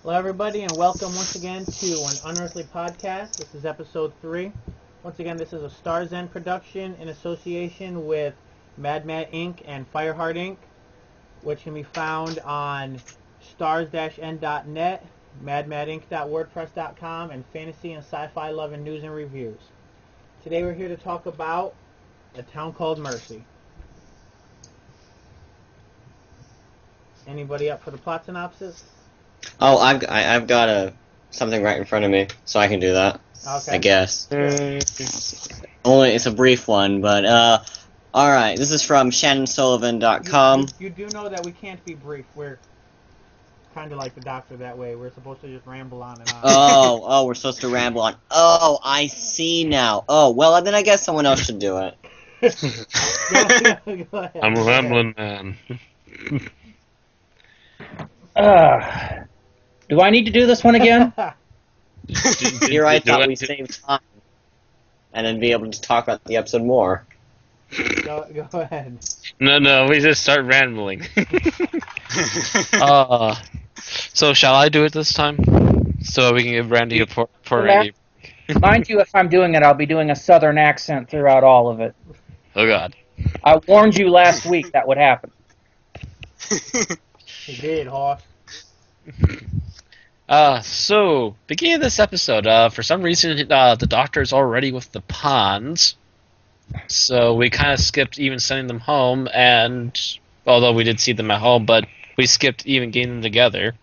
Hello, everybody, and welcome once again to an Unearthly podcast. This is episode 3. Once again, this is a Star's End production in association with Mad Inc. and Fyrehart Inc., which can be found on stars-n.net, madmadinc.wordpress.com, and fantasy and sci-fi love and news and reviews. Today we're here to talk about A Town Called Mercy. Anybody up for the plot synopsis? Oh, I've got something right in front of me, so I can do that. Okay. I guess. Only it's a brief one, but all right. This is from ShannonSullivan.com. You do know that we can't be brief. We're kind of like the Doctor that way. We're supposed to just ramble on and on. Oh, we're supposed to ramble on. Oh, I see now. Oh, well, then I guess someone else should do it. Go ahead. I'm a rambling man. Do I need to do this one again? Here I thought we'd save time, and then be able to talk about the episode more. Go ahead. No, we just start rambling. So shall I do it this time? So we can give Randy a for Randy. Mind you, if I'm doing it, I'll be doing a southern accent throughout all of it. Oh God. I warned you last week that would happen. He did, Hoss. So, beginning of this episode, for some reason, the Doctor's already with the Ponds, so we kind of skipped even sending them home, and, although we did see them at home, but we skipped even getting them together,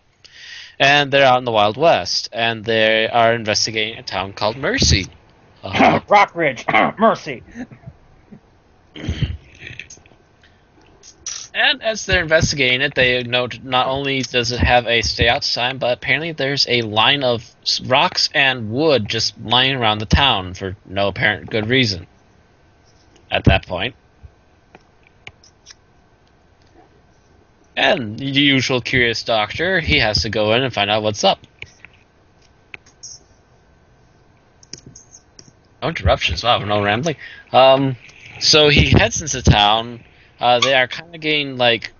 and they're out in the Wild West, and they are investigating a town called Mercy. Rockridge, Mercy. And as they're investigating it, they note not only does it have a stay out sign, but apparently there's a line of rocks and wood just lying around the town for no apparent good reason at that point. And the usual curious Doctor, he has to go in and find out what's up. No interruptions, wow, no rambling. So he heads into town. They are kind of getting, like,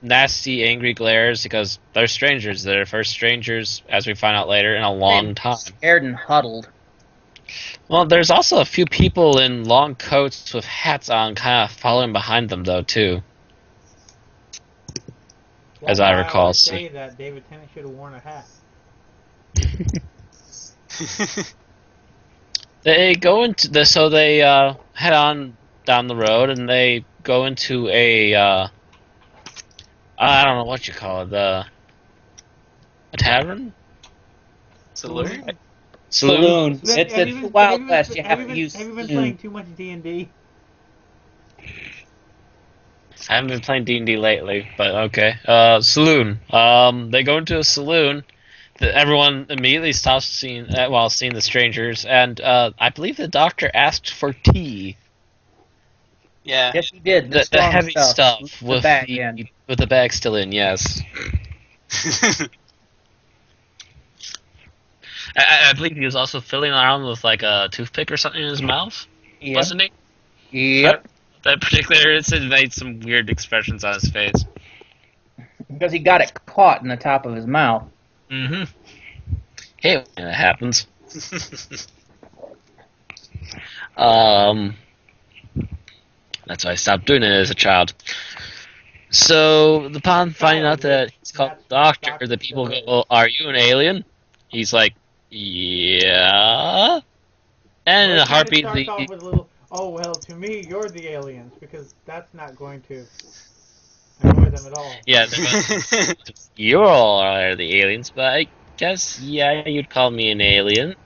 nasty, angry glares because they're strangers. They're first strangers, as we find out later, in a long time. Scared and huddled. Well, there's also a few people in long coats with hats on kind of following behind them, though, too. As I recall. I say that David Tennant should have worn a hat. They go into the, so they head on down the road, and they go into a I don't know what you call it, a tavern? Saloon? Saloon. It's the Wild West. You have to use. Have you been playing too much D&D? I haven't been playing D&D lately, but okay. Saloon. They go into a saloon. Everyone immediately stops seeing the strangers, and I believe the Doctor asked for tea. Yeah. Yes, he did. The heavy stuff with the bag in. With the bag still in, yes. I believe he was also fiddling around with like a toothpick or something in his mouth, wasn't he? Yep. That particular incident made some weird expressions on his face. Because he got it caught in the top of his mouth. Mm-hmm. Hey, that happens. That's why I stopped doing it as a child. So, upon finding out that he's called the Doctor, the people go, well, are you an alien? He's like, yeah. And in a heartbeat, With a little, oh, well, to me, you're the aliens, because that's not going to annoy them at all. Yeah, you all are the aliens, but I guess, yeah, you'd call me an alien.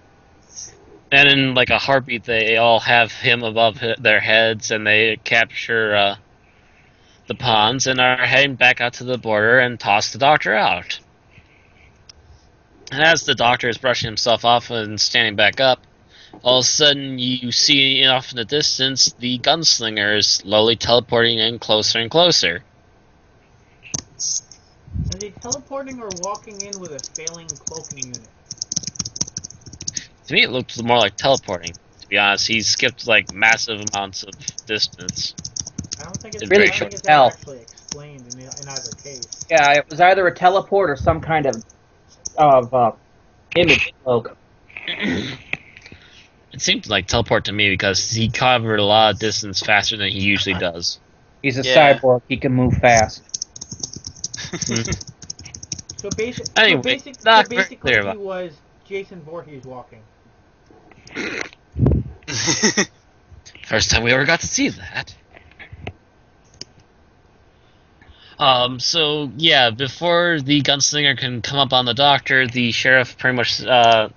And in like a heartbeat, they all have him above their heads, and they capture the Ponds and are heading back out to the border and toss the Doctor out. And as the Doctor is brushing himself off and standing back up, all of a sudden you see off in the distance the Gunslinger is slowly teleporting in closer and closer. Is he teleporting or walking in with a failing cloaking unit? To me, it looked more like teleporting. To be honest, he skipped like massive amounts of distance. I don't think it's It's really very short. actually explained in either case. Yeah, it was either a teleport or some kind of image cloak. It seemed like teleport to me because he covered a lot of distance faster than he usually does. He's a Yeah. cyborg. He can move fast. So, Anyway, not very basically clear he about- was Jason Voorhees walking. First time we ever got to see that. So yeah, before the gunslinger can come up on the doctor, the sheriff pretty much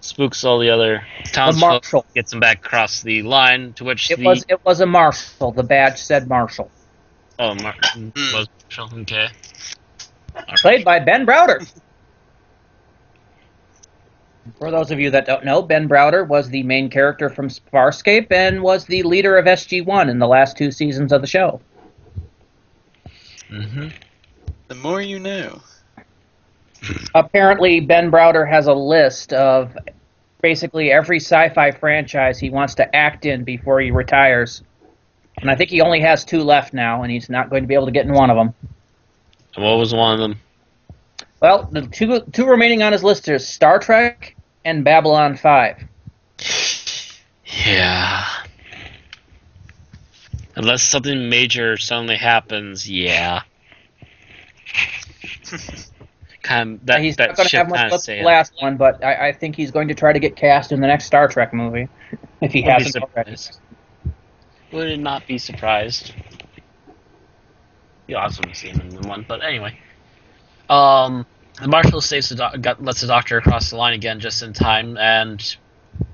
spooks all the other townsfolk, marshal. gets them back across the line. To which It was a marshal. The badge said marshal. was okay. Played by Ben Browder. For those of you that don't know, Ben Browder was the main character from Farscape and was the leader of SG-1 in the last 2 seasons of the show. Mm-hmm. The more you know. Apparently, Ben Browder has a list of basically every sci-fi franchise he wants to act in before he retires. And I think he only has 2 left now, and he's not going to be able to get in one of them. And what was one of them? Well, the two remaining on his list are Star Trek and Babylon 5. Yeah. Unless something major suddenly happens, yeah. He's that not going to ship have much kind of left say the last one, but I think he's going to try to get cast in the next Star Trek movie, if he hasn't already. Would not be surprised. Be awesome to see him in one, but anyway. The marshal saves lets the doctor across the line again just in time, and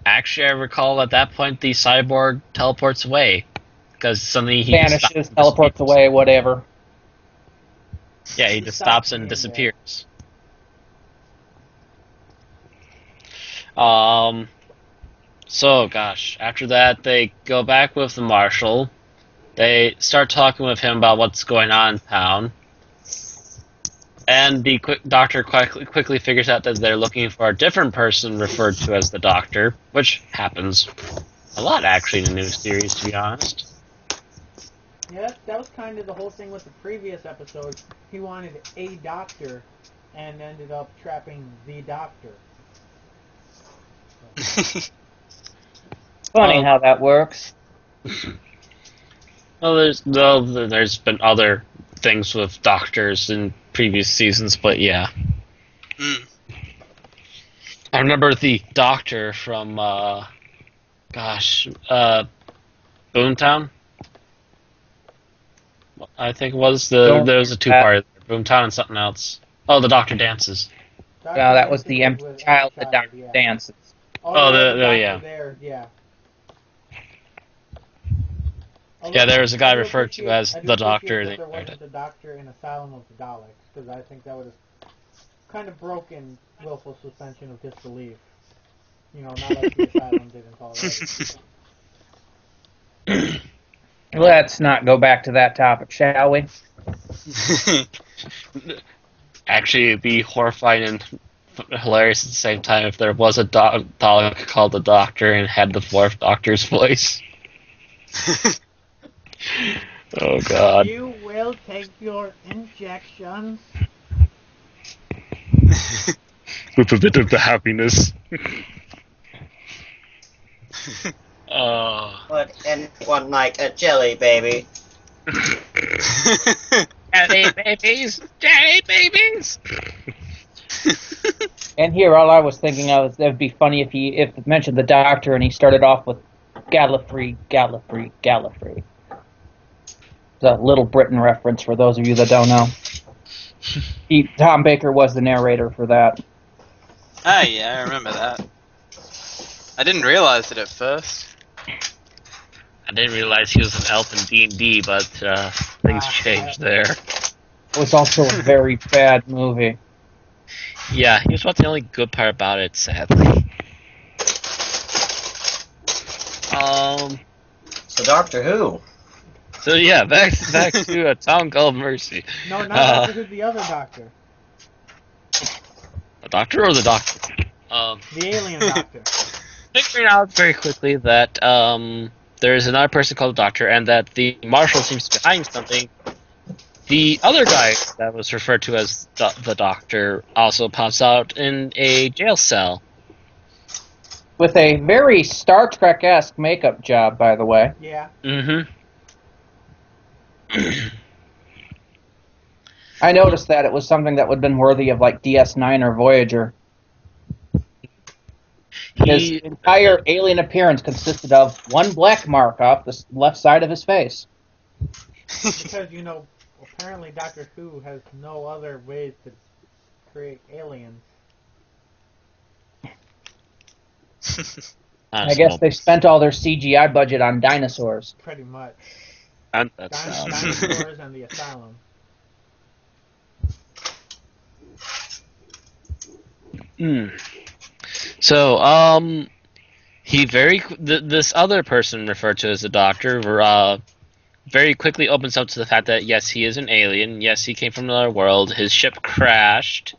actually I recall at that point the cyborg teleports away. Because suddenly he vanishes, teleports away, whatever. Yeah, he just stops and disappears. So, gosh, after that, they go back with the marshal. They start talking with him about what's going on in town. And the doctor quickly figures out that they're looking for a different person referred to as the doctor, which happens a lot, actually, in the new series, to be honest. Yeah, that was kind of the whole thing with the previous episode. He wanted a doctor and ended up trapping the doctor. Funny how that works. Well, there's been other things with doctors in previous seasons, but yeah. I remember the doctor from, Boomtown? I think it was there was a 2-part, Boomtown and something else. Oh, the Doctor Dances. No, that was the empty child that Doctor Dances. Yeah. There, yeah. Yeah, there was a guy referred to as the Doctor. There wasn't a doctor in Asylum of the Daleks, because I think that would have kind of broken willful suspension of disbelief. You know, not like the Asylum did in Colorado. Let's not go back to that topic, shall we? Actually, it'd be horrifying and hilarious at the same time if there was a Dalek called the Doctor and had the 4th Doctor's voice. Oh, God. You will take your injections. With a bit of the happiness. Would anyone like a jelly baby? Jelly babies! Jelly babies! And here, all I was thinking of is it'd be funny if it mentioned the Doctor and he started off with Gallifrey, Gallifrey, Gallifrey. It's a Little Britain reference for those of you that don't know. Tom Baker was the narrator for that. Ah, yeah, I remember that. I didn't realize it at first. I didn't realize he was an elf in D&D, but things changed there. It was also a very bad movie. Yeah, he was about the only good part about it, sadly. So Doctor Who? So yeah, back to A Town Called Mercy. No, not Doctor Who's the other doctor. The Doctor or the Doctor? The alien doctor. Figuring out very quickly that there is another person called the Doctor, and that the Marshal seems to be hiding something The other guy that was referred to as the Doctor also pops out in a jail cell. With a very Star Trek-esque makeup job, by the way. Yeah. Mm-hmm. I noticed that it was something that would have been worthy of like DS9 or Voyager. His entire alien appearance consisted of one black mark off the left side of his face. Because, you know, apparently Doctor Who has no other ways to create aliens. I guess they spent all their CGI budget on dinosaurs. Pretty much. That's Dinosaurs and the Asylum. So, this other person referred to as the Doctor, very quickly opens up to the fact that yes, he is an alien. Yes, he came from another world. His ship crashed.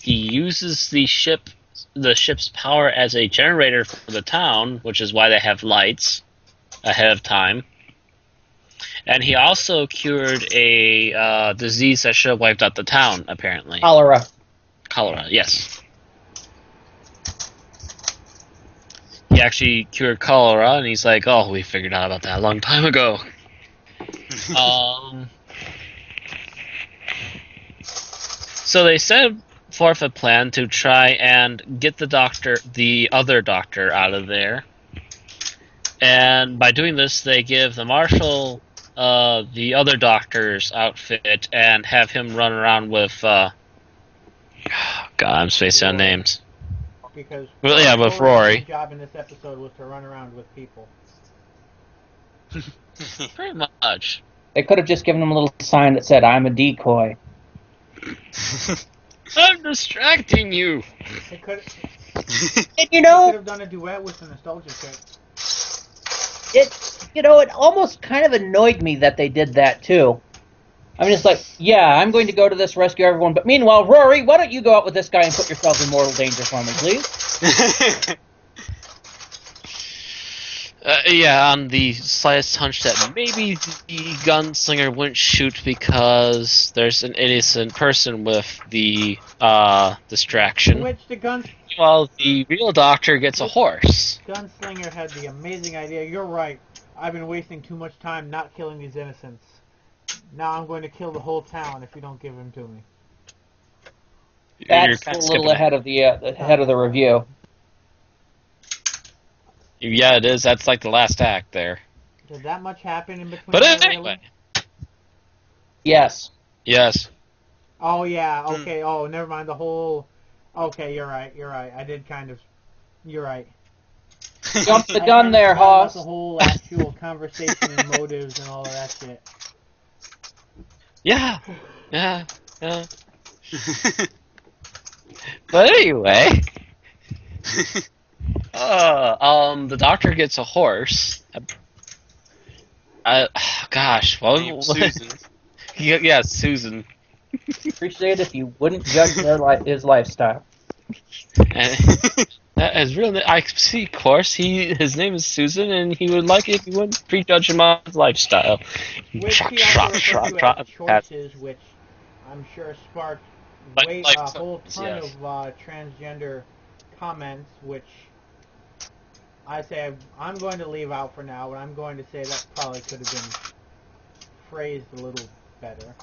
He uses the ship's power as a generator for the town, which is why they have lights ahead of time. And he also cured a disease that should have wiped out the town, apparently. Cholera. Cholera, yes. He actually cured cholera, and he's like, oh, we figured out about that a long time ago. So they set forth a plan to try and get the other doctor out of there. And by doing this, they give the Marshal the other doctor's outfit and have him run around with... God, I'm spacing on names. Because with Rory. His job in this episode was to run around with people. Pretty much. They could have just given him a little sign that said, I'm a decoy. I'm distracting you! They could And you know, have done a duet with the nostalgia chick. it almost kind of annoyed me that they did that too. I'm just like, yeah, I'm going to go to this rescue everyone, but meanwhile, Rory, why don't you go out with this guy and put yourself in mortal danger for me, please? Yeah, on the slightest hunch that maybe the gunslinger wouldn't shoot because there's an innocent person with the distraction. Which Well, the real doctor gets a horse. Gunslinger had the amazing idea. You're right. I've been wasting too much time not killing these innocents. Now I'm going to kill the whole town if you don't give him to me. That's a little ahead of the review. Yeah, it is. That's like the last act there. Did that much happen in between? But anyway. Yes. Yes. Oh, yeah. Okay. Oh, never mind. The whole... Okay, you're right. You're right. I did kind of... You're right. Jump the gun there, Hoss. The whole actual conversation and motives and all of that shit. Yeah. Yeah. Yeah. But anyway... the doctor gets a horse. Gosh, well, Susan. Yeah, Susan. Appreciate if you wouldn't judge his lifestyle. And that is real. I see, of course. His name is Susan, and he would like it if you wouldn't prejudge him on his lifestyle. Which he also referred to as choices, which I'm sure sparked a whole ton of transgender comments, which I say I'm going to leave out for now, but I'm going to say that probably could have been phrased a little better.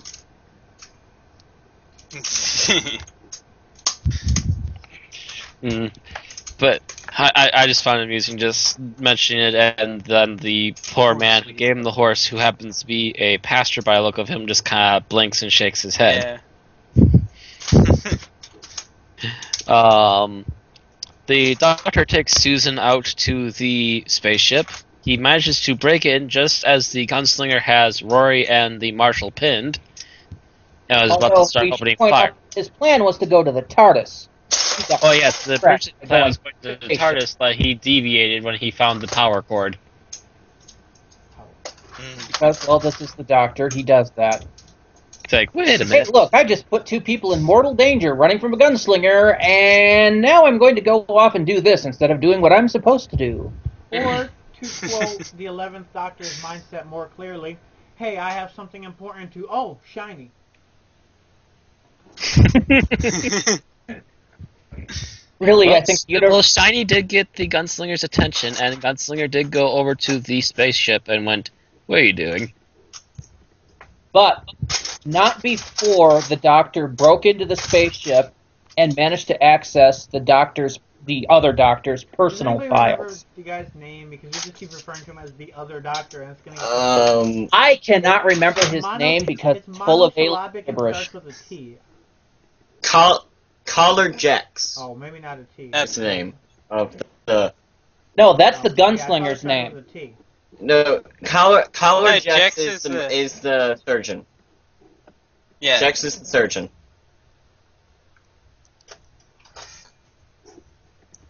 But I just found it amusing just mentioning it, and then the poor man who gave him the horse, who happens to be a pastor by the look of him, just kind of blinks and shakes his head. Yeah. The doctor takes Susan out to the spaceship. He manages to break in just as the gunslinger has Rory and the Marshal pinned, and was about to start opening fire. His plan was to go to the TARDIS. Oh yes, the plan was going to the TARDIS, but he deviated when he found the power cord. Because, well, this is the doctor. He does that. It's like, wait a minute. Hey, look, I just put two people in mortal danger running from a gunslinger, and now I'm going to go off and do this instead of doing what I'm supposed to do. Or, to quote the 11th Doctor's mindset more clearly, hey, I have something important to... Oh, shiny. Really, Well, I think well, Shiny did get the Gunslinger's attention, and Gunslinger did go over to the spaceship and went, "What are you doing?" But not before the Doctor broke into the spaceship and managed to access the other Doctor's personal Does anybody remember files. the guy's name? Because we just keep referring to him as the other Doctor, and it's going to... I cannot remember his name because it's full of alien monosyllabic and gibberish. starts with a T. Collar Jex. Oh, maybe not a T. That's the name of the. No, that's the Yeah, I thought it Gunslinger's started name. with a T. No, Collar No, Jex Jex is the surgeon. Yeah. Jex is the surgeon.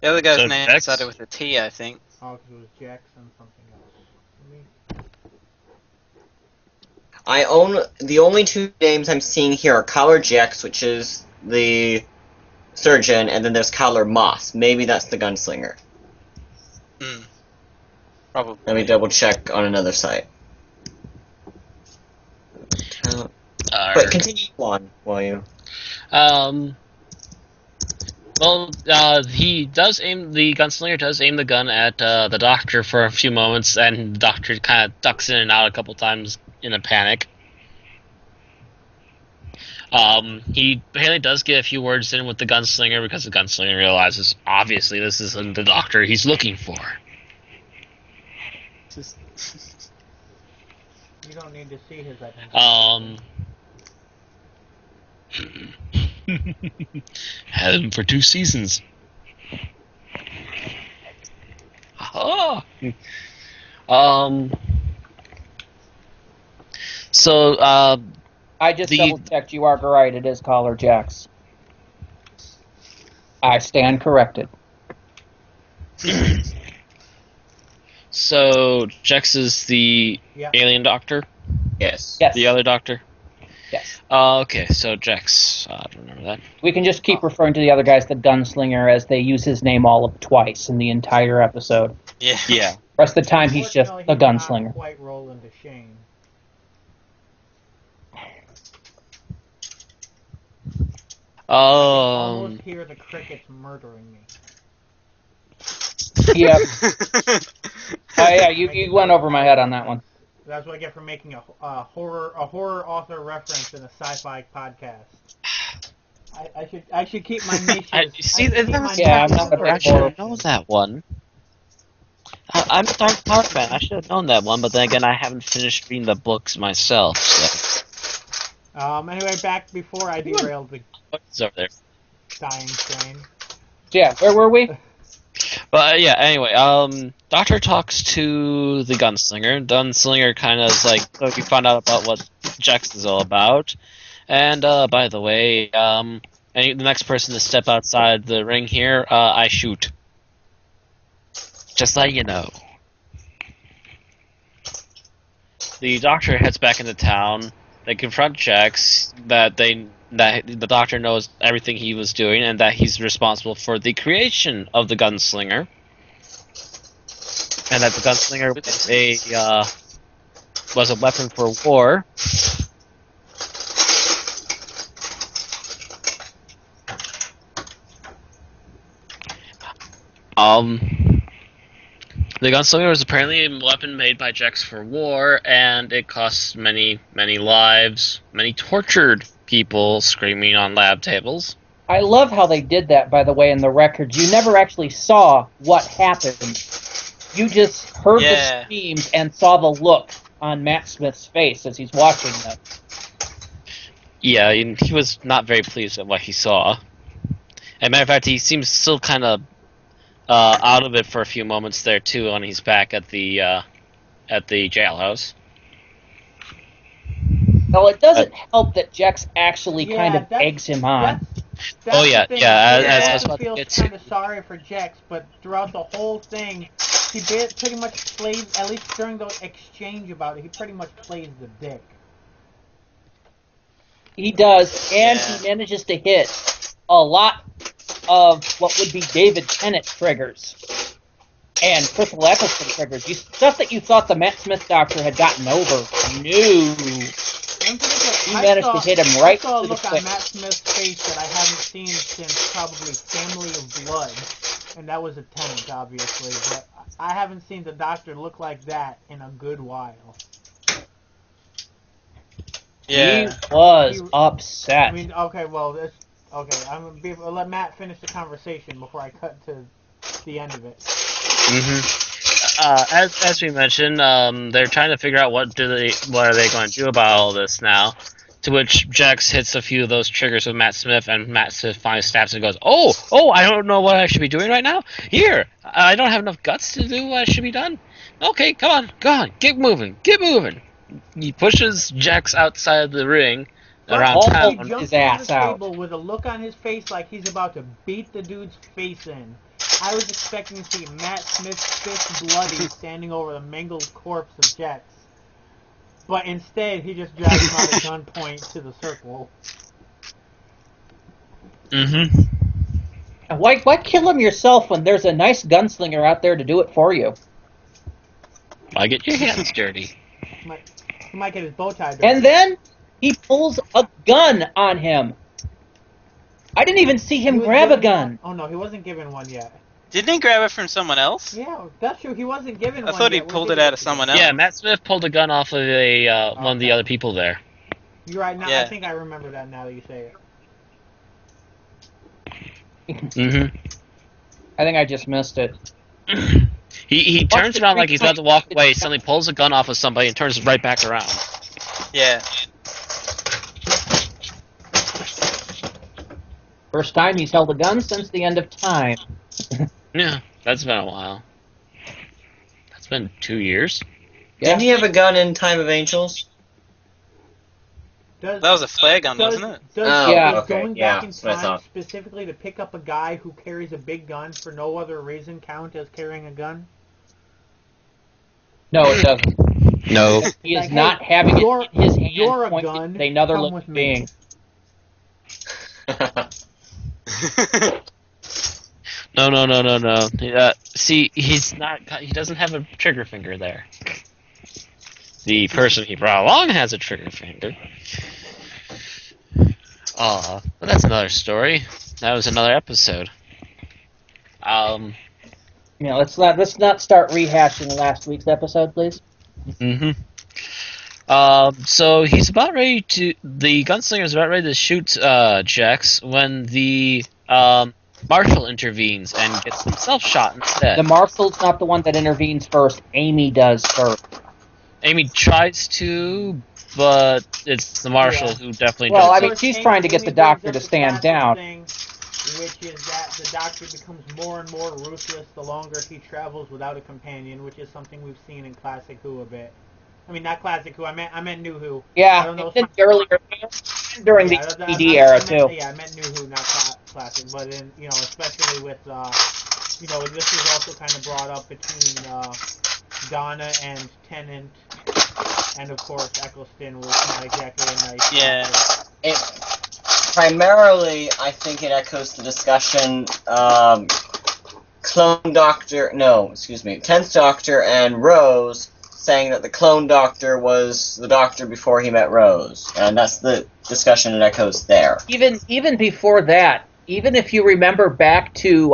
The other guy's So name Jex? started with a T, I think. Oh, because it was Jackson something else. The only two names I'm seeing here are Collar Jex, which is the surgeon, and then there's Collar Moss. Maybe that's the Gunslinger. Probably. Let me double check on another site. But continue on, will you? Well, the Gunslinger does aim the gun at the Doctor for a few moments, and the Doctor kind of ducks in and out a couple times in a panic. He apparently does get a few words in with the Gunslinger because the Gunslinger realizes, obviously, this isn't the Doctor he's looking for. You don't need to see his identity. Had him for 2 seasons. Oh. So, I just double-checked. You are right. It is Collar Jex. I stand corrected. So Jex is the alien Doctor? Yes. Yes. The other Doctor? Yes. Okay, so Jex. I don't remember that. We can just keep referring to the other guy as the Gunslinger, as they use his name all of twice in the entire episode. Yeah. Yeah. The rest of the time, he's just Unfortunately, a he did not Gunslinger. quite roll into Shane. Almost hear the crickets murdering me. Yeah. Yeah, you went over my head on that one. That's what I get for making a horror author reference in a sci-fi podcast. I should keep my niches. I'm not a I big should horror have known that one. I'm a Dark Tower fan. I should have known that one, but then again, I haven't finished reading the books myself. So. Anyway, back before I derailed the What's over there? dying train. Yeah, where were we? But yeah, anyway, Doctor talks to the Gunslinger. Gunslinger kind of is like, so you found out about what Jex is all about. And, by the way, the next person to step outside the ring here, I shoot. Just letting you know. The Doctor heads back into town. They confront Jex that the Doctor knows everything he was doing and that he's responsible for the creation of the Gunslinger. And that the Gunslinger was a weapon for war. The Gunslinger was apparently a weapon made by Jex for war, and it cost many, many lives, many tortured people screaming on lab tables. I love how they did that, by the way, in the records. You never actually saw what happened. You just heard the screams and saw the look on Matt Smith's face as he's watching them. Yeah, he was not very pleased at what he saw. As a matter of fact, he seems still kind of out of it for a few moments there too, when he's back at the jailhouse. Well, it doesn't help that Jex actually kind of eggs him on. That's Oh yeah, the thing. yeah. I As I was feel about to kind get of sorry for Jex, but throughout the whole thing, he pretty much plays, at least during the exchange about it, he pretty much plays the dick. He does, and he manages to hit a lot of what would be David Tennant triggers. And Crystal Eccleston triggers. Stuff that you thought the Matt Smith Doctor had gotten over. No. You managed to hit him right I saw a to the look on quick. Matt Smith's face that I haven't seen since probably Family of Blood. And that was a tenant, obviously. But I haven't seen the Doctor look like that in a good while. Yeah. He was upset. I mean, okay, well, I'm going to be able to let Matt finish the conversation before I cut to the end of it. As we mentioned, they're trying to figure out what are they going to do about all this now. To which Jax hits a few of those triggers with Matt Smith, and Matt Smith finally snaps and goes, "Oh, I don't know what I should be doing right now. Here, I don't have enough guts to do what should be done. Okay, come on, get moving. He pushes Jax outside the ring around He town. jumps His on ass the out. table with a look on his face like he's about to beat the dude's face in. I was expecting to see Matt Smith's fist bloody standing over the mangled corpse of Jax. But instead, he just drags him out at gunpoint to the circle. Why kill him yourself when there's a nice gunslinger out there to do it for you? Why get your hands dirty? He might get his bow tie dirty. And then he pulls a gun on him. I didn't even see him He was grab a given gun. one. Oh no, he wasn't given one yet. Didn't he grab it from someone else? Yeah, that's true. He wasn't given I one thought he yet. pulled it out of someone else. Yeah, Matt Smith pulled a gun off of one of the other people there. You're right. Now Yeah. I think I remember that now that you say Mm-hmm. I think I just missed it. He turns around like he's about to walk away, suddenly pulls a gun off of somebody and turns right back around. Yeah. First time he's held a gun since the end of time. Yeah, that's been a while. That's been 2 years. Yeah. Didn't he have a gun in Time of Angels? it. That was a flare gun, wasn't it? Oh, Yeah. Does going yeah, back in that's what I time thought. specifically to pick up a guy who carries a big gun for no other reason count as carrying a gun? No, it doesn't. No. He is Like, not hey, having it you're- in his hand you're a pointed gun, at another come living with me. being. No. See, he doesn't have a trigger finger there. The person he brought along has a trigger finger. But that's another story. That was another episode. Let's not start rehashing last week's episode, please. So he's about ready to. The gunslinger's about ready to shoot Jax when the marshal intervenes and gets himself shot instead. The marshal's not the one that intervenes first. Amy does first. Amy tries to, but it's the marshal who definitely Well, does. I mean, she's trying to get the doctor to stand down. Which is that the doctor becomes more and more ruthless the longer he travels without a companion, which is something we've seen in Classic Who a bit. I mean, not Classic Who. I meant New Who. I Yeah, don't know and earlier during the DVD era too. Yeah, I meant New Who, not Classic. But in especially with this is also kind of brought up between Donna and Tennant, and of course Eccleston was not exactly a nice. Yeah. Primarily, I think it echoes the discussion, Clone Doctor, no, excuse me, 10th Doctor and Rose saying that the Clone Doctor was the Doctor before he met Rose, and that's the discussion it echoes there. Even before that, even if you remember back to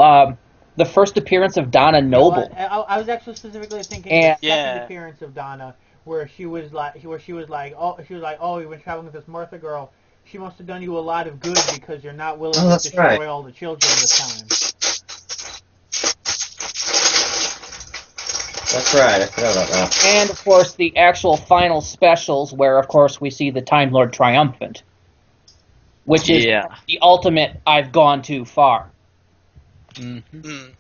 the first appearance of Donna Noble. I was actually specifically thinking And- the second appearance of Donna, where she was like, oh, you've been traveling with this Martha girl. She must have done you a lot of good because you're not willing to that's destroy right. all the children this time. That's right, I forgot about that. And, of course, the actual final specials where, of course, we see the Time Lord triumphant. Which is the ultimate, I've gone too far. Mm.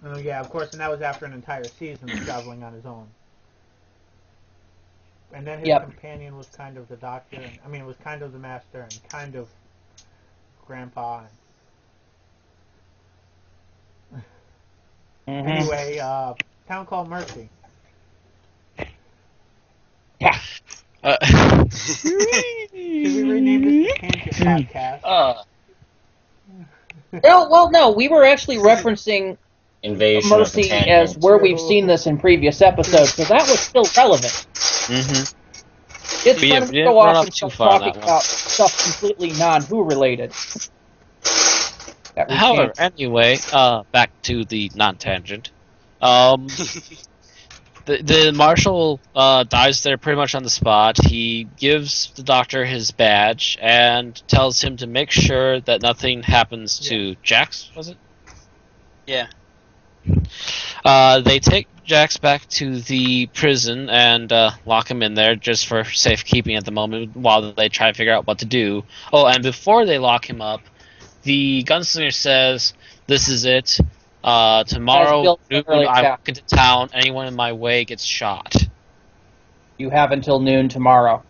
Oh yeah, of course, and that was after an entire season of traveling on his own. And then his companion was kind of the Doctor, it was kind of the Master, and kind of Grandpa. Anyway, Town Called Mercy. Yeah. Should we rename this the Tangent Podcast? No, we were actually referencing invasion of the Mercy tangent. as where we've seen this in previous episodes, so that was still relevant. Mm-hmm. It's Yeah, fun we to didn't go run off up and too start far on talking that one. about stuff completely non-Who related. That we However, can't. anyway, back to the non-tangent. The marshal dies there pretty much on the spot. He gives the doctor his badge and tells him to make sure that nothing happens to Jax, was it? Yeah. They take Jax back to the prison and lock him in there just for safekeeping at the moment while they try to figure out what to do. Oh, and before they lock him up, the gunslinger says, "This is it. Tomorrow noon, I walk into town. Anyone in my way gets shot." You have until noon tomorrow.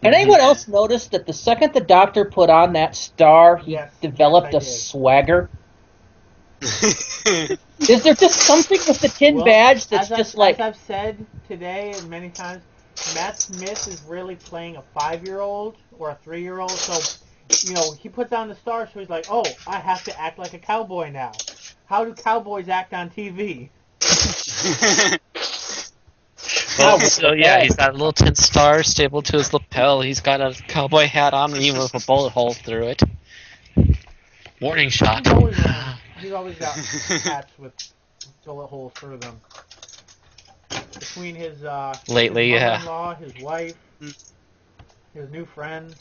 And anyone else notice that the second the doctor put on that star, he developed a swagger? Is there just something with the tin badge that's just like... As I've said today and many times, Matt Smith is really playing a 5-year-old or a 3-year-old, so, you know, he puts on the star, so he's like, oh, I have to act like a cowboy now. How do cowboys act on TV? Well, so yeah, he's got a little tin star stapled to his lapel. He's got a cowboy hat on, and even with a bullet hole through it. Warning shot. He's always got hats with bullet holes through them. Between his lately, his mother-in-law, his wife, his new friends.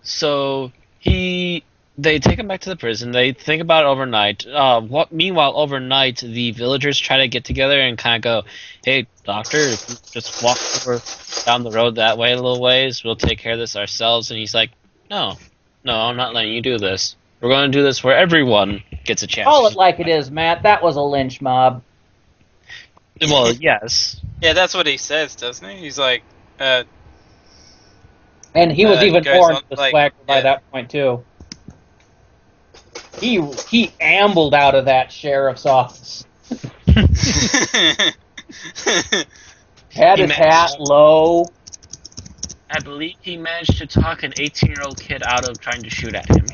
So they take him back to the prison. They think about it overnight. Meanwhile, overnight, the villagers try to get together and kind of go, "Hey, doctor, if you just walk over down the road that way a little ways, we'll take care of this ourselves." And he's like, No, I'm not letting you do this. We're going to do this where everyone gets a chance. Call it like it is, Matt. That was a lynch mob. Well, yes. Yeah, that's what he says, doesn't he? He's like, And he was even more into the swagger by that point, too. He ambled out of that sheriff's office. Had his hat low. I believe he managed to talk an 18-year-old kid out of trying to shoot at him.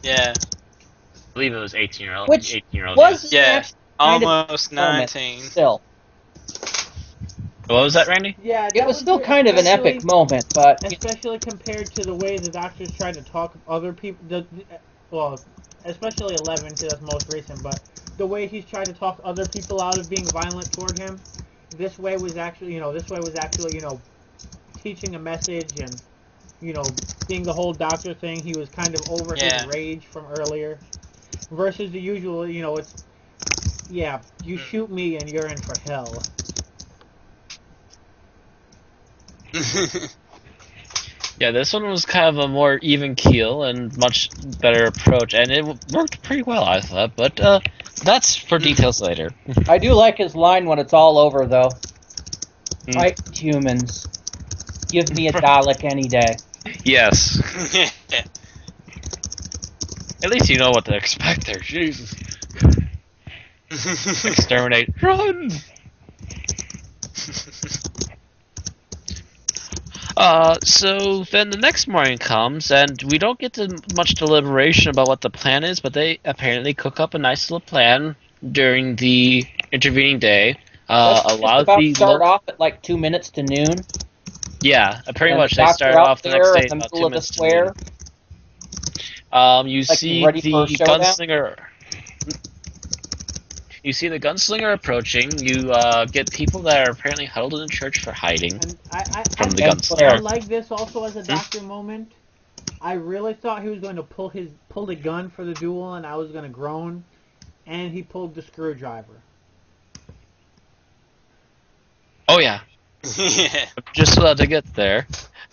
Yeah. I believe it was 18-year-old. Which 18-year-old, was almost 19. Still. What was that, Randy? Yeah, it was still kind of an epic moment, but especially compared to the way the doctors tried to talk other people. Well, especially 11, because that's most recent. But the way he's tried to talk other people out of being violent toward him, this way was actually, teaching a message and, seeing the whole doctor thing. He was kind of over his rage from earlier, versus the usual. It's you shoot me and you're in for hell. Yeah, this one was kind of a more even keel and much better approach, and it worked pretty well, I thought, but that's for details later. I do like his line when it's all over, though. Fight humans. Give me a Dalek any day. Yes. At least you know what to expect there, Jesus. Exterminate. Run! So then the next morning comes, and we don't get to much deliberation about what the plan is, but they apparently cook up a nice little plan during the intervening day. Start off at like 2 minutes to noon. Yeah, pretty much. They start off the next day about 2 minutes to noon. You see the gunslinger. You see the gunslinger approaching. You get people that are apparently huddled in the church for hiding from the gunslinger. I like this also as a doctor moment. I really thought he was going to pull the gun for the duel, and I was going to groan. And he pulled the screwdriver. Oh yeah. Just about to get there.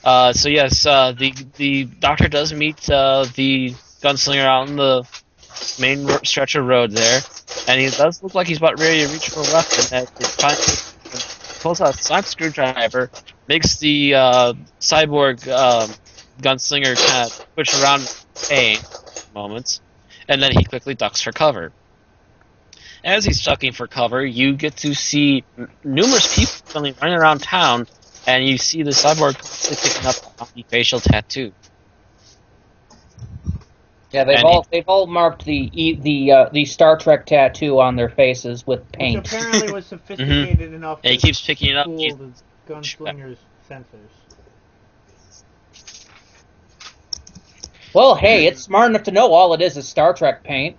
So yes, the doctor does meet the gunslinger out on the main stretch of road there, and he does look like he's about ready to reach for a weapon. As he pulls out a sonic screwdriver, makes the cyborg gunslinger kind of push around in pain moments, and then he quickly ducks for cover. As he's ducking for cover, you get to see numerous people suddenly running around town, and you see the cyborg constantly picking up a facial tattoo. Yeah, they've all marked the Star Trek tattoo on their faces with Which paint. apparently was sophisticated enough And he to keeps picking it up. fool the Gunslinger's sensors. Well, hey, it's smart enough to know all it is Star Trek paint.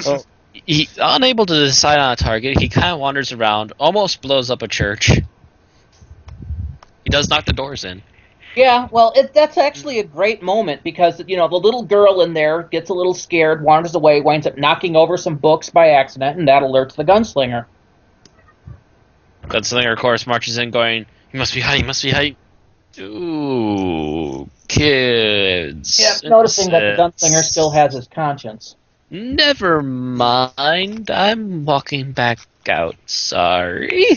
Well, he unable to decide on a target. He kind of wanders around, almost blows up a church. He does knock the doors in. Yeah, well, that's actually a great moment because, the little girl in there gets a little scared, wanders away, winds up knocking over some books by accident, and that alerts the Gunslinger. Gunslinger, of course, marches in going, "He must be hiding, he must be hiding." Ooh, kids. Yeah, noticing that the Gunslinger still has his conscience. Never mind, I'm walking back out, sorry.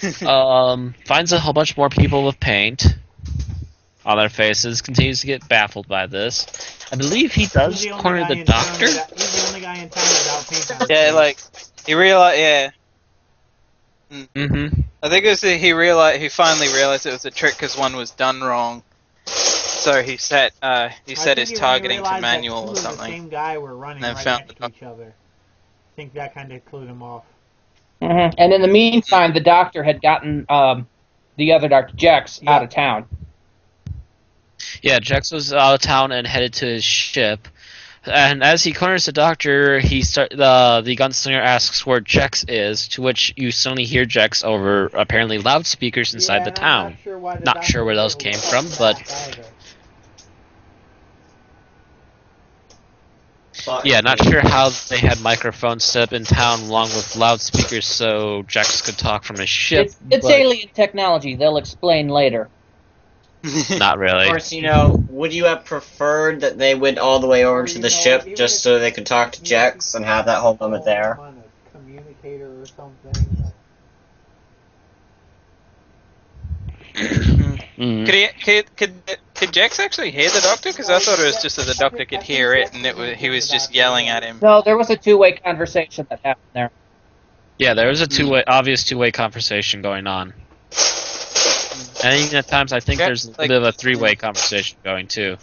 Finds a whole bunch more people with paint on their faces, continues to get baffled by this. I believe he does corner the doctor. He's the only guy in town without paint on his Yeah, face. like he realized. Yeah, Mm-hmm. I think it was he finally realized it was a trick because one was done wrong. So he set his targeting to manual or The something. same guy were running And right found next the to each other. I think that kind of clued him off. Mm-hmm. And in the meantime, the doctor had gotten the other Dr. Jex out of town. Yeah, Jex was out of town and headed to his ship. And as he corners the doctor, the gunslinger asks where Jex is, to which you suddenly hear Jex over apparently loudspeakers inside the town. Not sure where those came from, but yeah, not sure how they had microphones set up in town along with loudspeakers so Jex could talk from his ship. It's but alien technology. They'll explain later. not really. Of course, would you have preferred that they went all the way over to the ship just so they could talk to Jex and have that whole moment there? On a communicator or something. Could Jex actually hear the doctor? Because I thought it was just that the doctor could hear it, and he was just yelling at him. No, there was a two-way conversation that happened there. Yeah, there was a obvious two-way conversation going on. And even at times, I think there's a bit of a three-way conversation going too.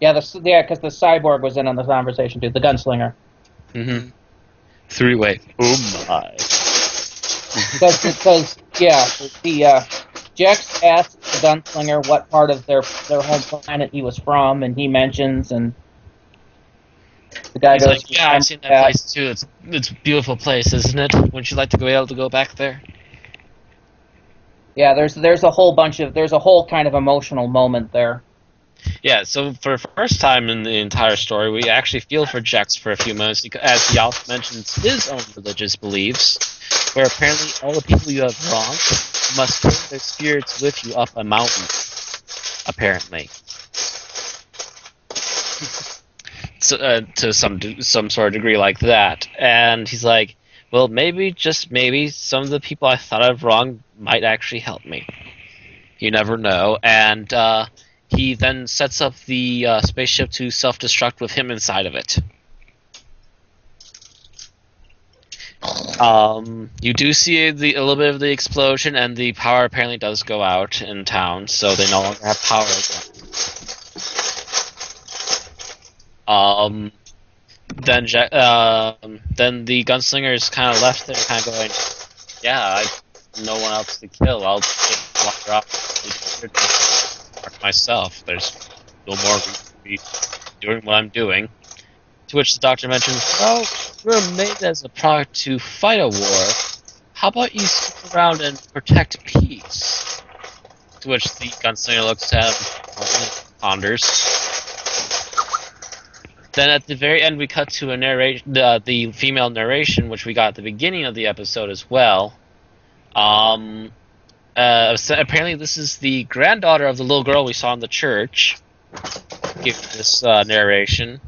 Yeah, because the cyborg was in on the conversation too, the Gunslinger. Mm-hmm. Three-way. Oh my. Because the Jex asked the Gunslinger what part of their home planet he was from, and he mentions, and the guy He's goes, like, "Yeah, I've seen that place too. It's a beautiful place, isn't it? Wouldn't you like to be able to go back there?" Yeah, there's a whole kind of emotional moment there. Yeah, so for the first time in the entire story, we actually feel for Jex for a few minutes, as he also mentions his own religious beliefs, where apparently all the people you have wronged must take their spirits with you up a mountain, apparently. So, to some sort of degree like that. And he's like, well, maybe, just maybe, some of the people I thought I've wronged might actually help me. You never know. And he then sets up the spaceship to self-destruct with him inside of it. You do see a little bit of the explosion, and the power apparently does go out in town, so they no longer have power again. Then the gunslinger is kind of left there, kind of going, "Yeah, I've no one else to kill. I'll just wander off myself. There's no more reason to be doing what I'm doing." To which the doctor mentions, "Well, you're made as a product to fight a war. How about you stick around and protect peace?" To which the gunslinger looks at him and ponders. Then at the very end, we cut to a narration, the female narration, which we got at the beginning of the episode as well. Apparently, this is the granddaughter of the little girl we saw in the church giving this narration.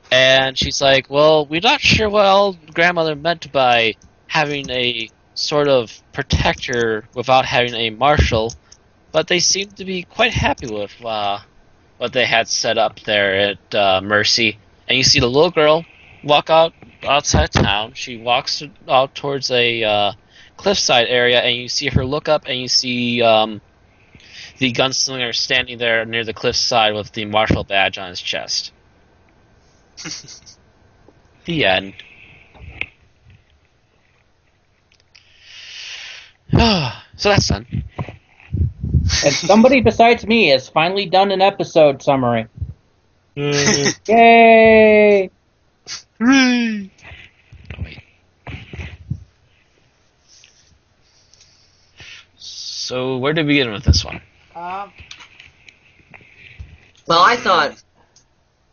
And she's like, well, we're not sure what all grandmother meant by having a sort of protector without having a marshal, but they seem to be quite happy with what they had set up there at Mercy. And you see the little girl walk outside town. She walks out towards a cliffside area, and you see her look up, and you see the gunslinger standing there near the cliffside with the marshal badge on his chest. The end. So that's done. And somebody besides me has finally done an episode summary. Yay! Hooray! Oh, wait. So where to begin with this one? Well, I thought,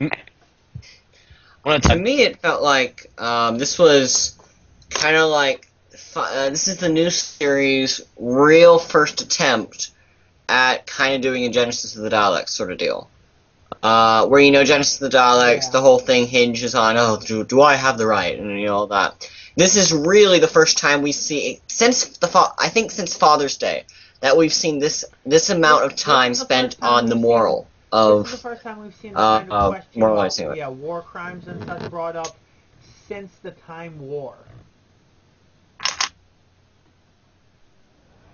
to me, it felt like this was kind of like this is the new series' real first attempt at kind of doing a Genesis of the Daleks sort of deal. Where, Genesis of the Daleks, the whole thing hinges on, do I have the right, and, all that. This is really the first time we see, since Father's Day, that we've seen this amount of time spent on the moral of, this is the first time we've seen the kind of question moralizing about, it. war crimes and such brought up since the Time War.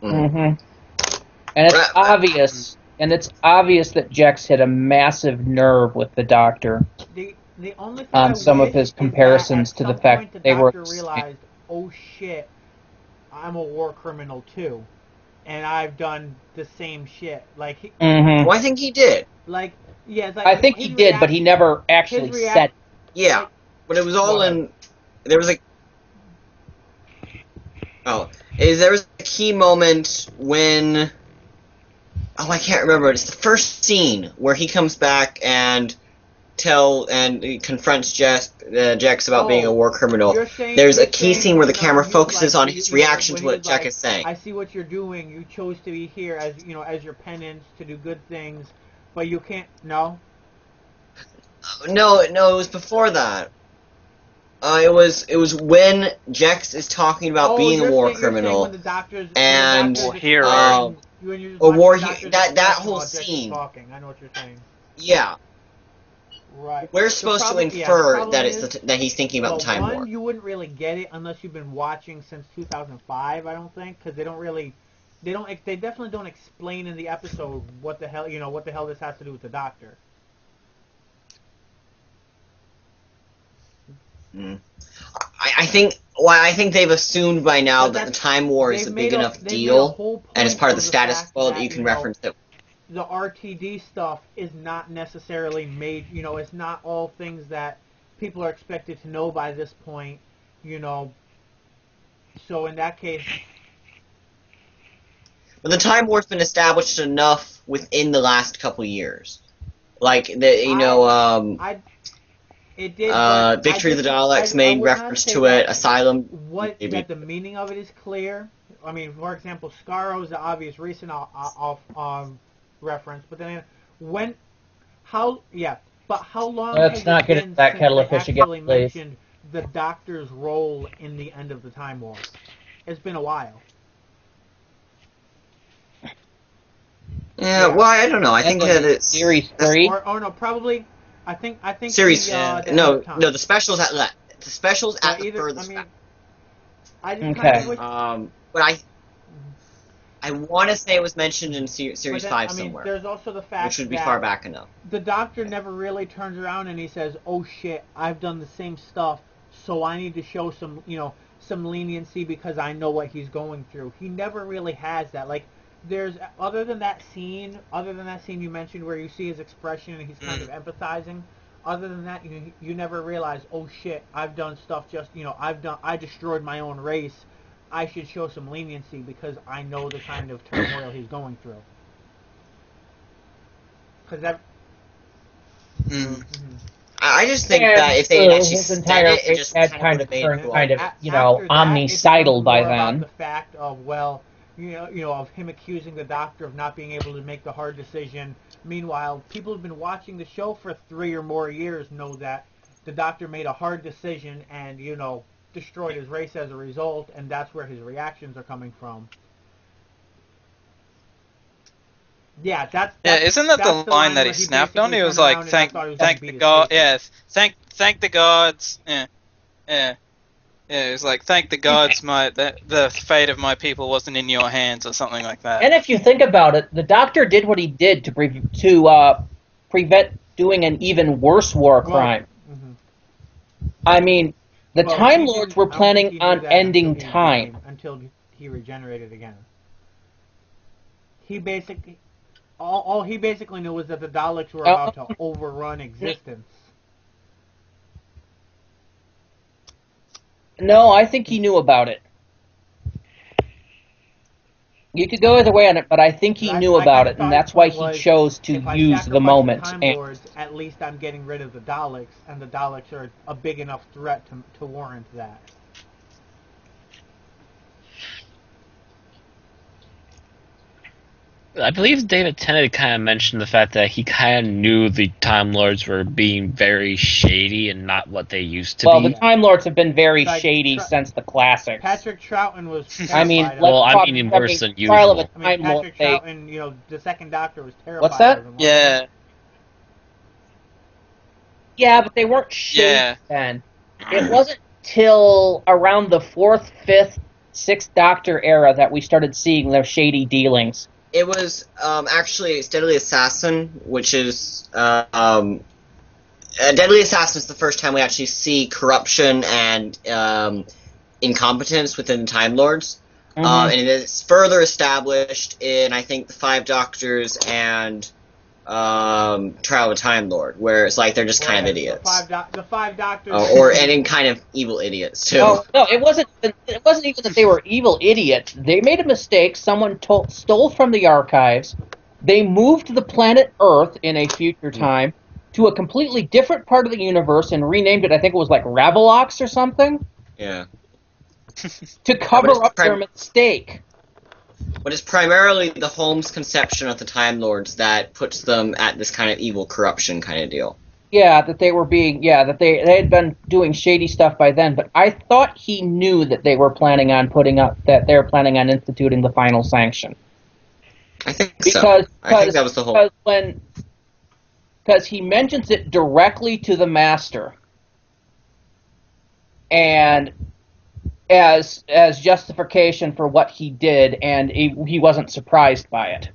Mm-hmm. And it's obvious. And it's obvious that Jex hit a massive nerve with the Doctor The only thing on some of his comparisons to the fact that they were. The Doctor realized, oh shit, I'm a war criminal too, and I've done the same shit. Like, Well, I think he did. I think he did, but he never actually said. Yeah, but it was all in. There was there was a key moment when. Oh, I can't remember. It's the first scene where he comes back and he confronts Jex about being a war criminal. There's a key scene where the camera focuses on his reaction to what Jex is saying. I see what you're doing. You chose to be here as your penance to do good things, but you can't. No. No, it was before that. It was when Jex is talking about being a war criminal and that whole scene. Talking. I know what you're saying. Yeah. Right. We're supposed to infer that he's thinking about the Time War. You wouldn't really get it unless you've been watching since 2005. I don't think, because they definitely don't explain in the episode what the hell this has to do with the Doctor. I think they've assumed by now that the Time War is a big enough deal, and it's part of the status quo that you can reference it. The RTD stuff is not necessarily made, it's not all things that people are expected to know by this point, so in that case. But the Time War's been established enough within the last couple years. It did. Victory of the Daleks made reference to it. Asylum. That the meaning of it is clear. I mean, for example, Scarrow is the obvious recent reference, but then how long? Let's not get into that kettle of fish again, please. Mentioned the Doctor's role in the end of the Time War. It's been a while. Yeah, well, I don't know. I think that it's Series 3. Or no, probably. I think Series. No, the specials at the furthest back. But I want to say it was mentioned in Series 5 somewhere. There's also the fact which would be far back enough. The Doctor never really turns around and he says, "Oh shit, I've done the same stuff, so I need to show some leniency because I know what he's going through." He never really has that. Other than that scene you mentioned where you see his expression and he's kind of empathizing. Other than that, you never realize, oh shit, I've done stuff I destroyed my own race. I should show some leniency because I know the kind of turmoil he's going through. I just think that if they actually his entire said it just kind of omnicidal by then. The fact of of him accusing the Doctor of not being able to make the hard decision. Meanwhile, people who've been watching the show for 3 or more years know that the Doctor made a hard decision and, destroyed his race as a result, and that's where his reactions are coming from. Yeah, isn't that the line that he snapped on? He was like, "Thank the God, yes, thank the gods." Yeah. Yeah, it was like, thank the gods, the fate of my people wasn't in your hands, or something like that. And if you think about it, the Doctor did what he did to prevent doing an even worse war crime. I mean, the Time Lords were planning on ending time. Until he regenerated again. He basically, all he basically knew was that the Daleks were about to overrun existence. No, I think he knew about it. You could go either way on it, but I think he knew about it, and that's why he chose to use the moment. Time Lords, at least I'm getting rid of the Daleks, and the Daleks are a big enough threat to warrant that. I believe David Tennant kind of mentioned the fact that he kind of knew the Time Lords were being very shady and not what they used to be. Well, the Time Lords have been very shady since the classics. Patrick Troughton was terrified. I mean, worse than usual. Trial of a Time Lord. Patrick Troughton, the second Doctor was terrified. What's that? Of him. Yeah. Yeah, but they weren't shady then. It wasn't till around the 4th, 5th, 6th Doctor era that we started seeing their shady dealings. It was actually Deadly Assassin, which is Deadly Assassin is the first time we actually see corruption and incompetence within the Time Lords, and it is further established in I think the Five Doctors and Trial of a Time Lord, where it's like they're just kind of idiots. The five Doctors, and in kind of evil idiots too. Oh no, it wasn't. It wasn't even that they were evil idiots. They made a mistake. Someone stole from the archives. They moved the planet Earth in a future time to a completely different part of the universe and renamed it. I think it was like Ravelox or something. Yeah. To cover up their mistake. But it's primarily the Holmes conception of the Time Lords that puts them at this kind of evil corruption kind of deal. Yeah, that they were being, that they had been doing shady stuff by then, but I thought he knew that they were planning on instituting the final sanction. I think so. I think that was the whole... Because he mentions it directly to the Master, and as justification for what he did, and he wasn't surprised by it.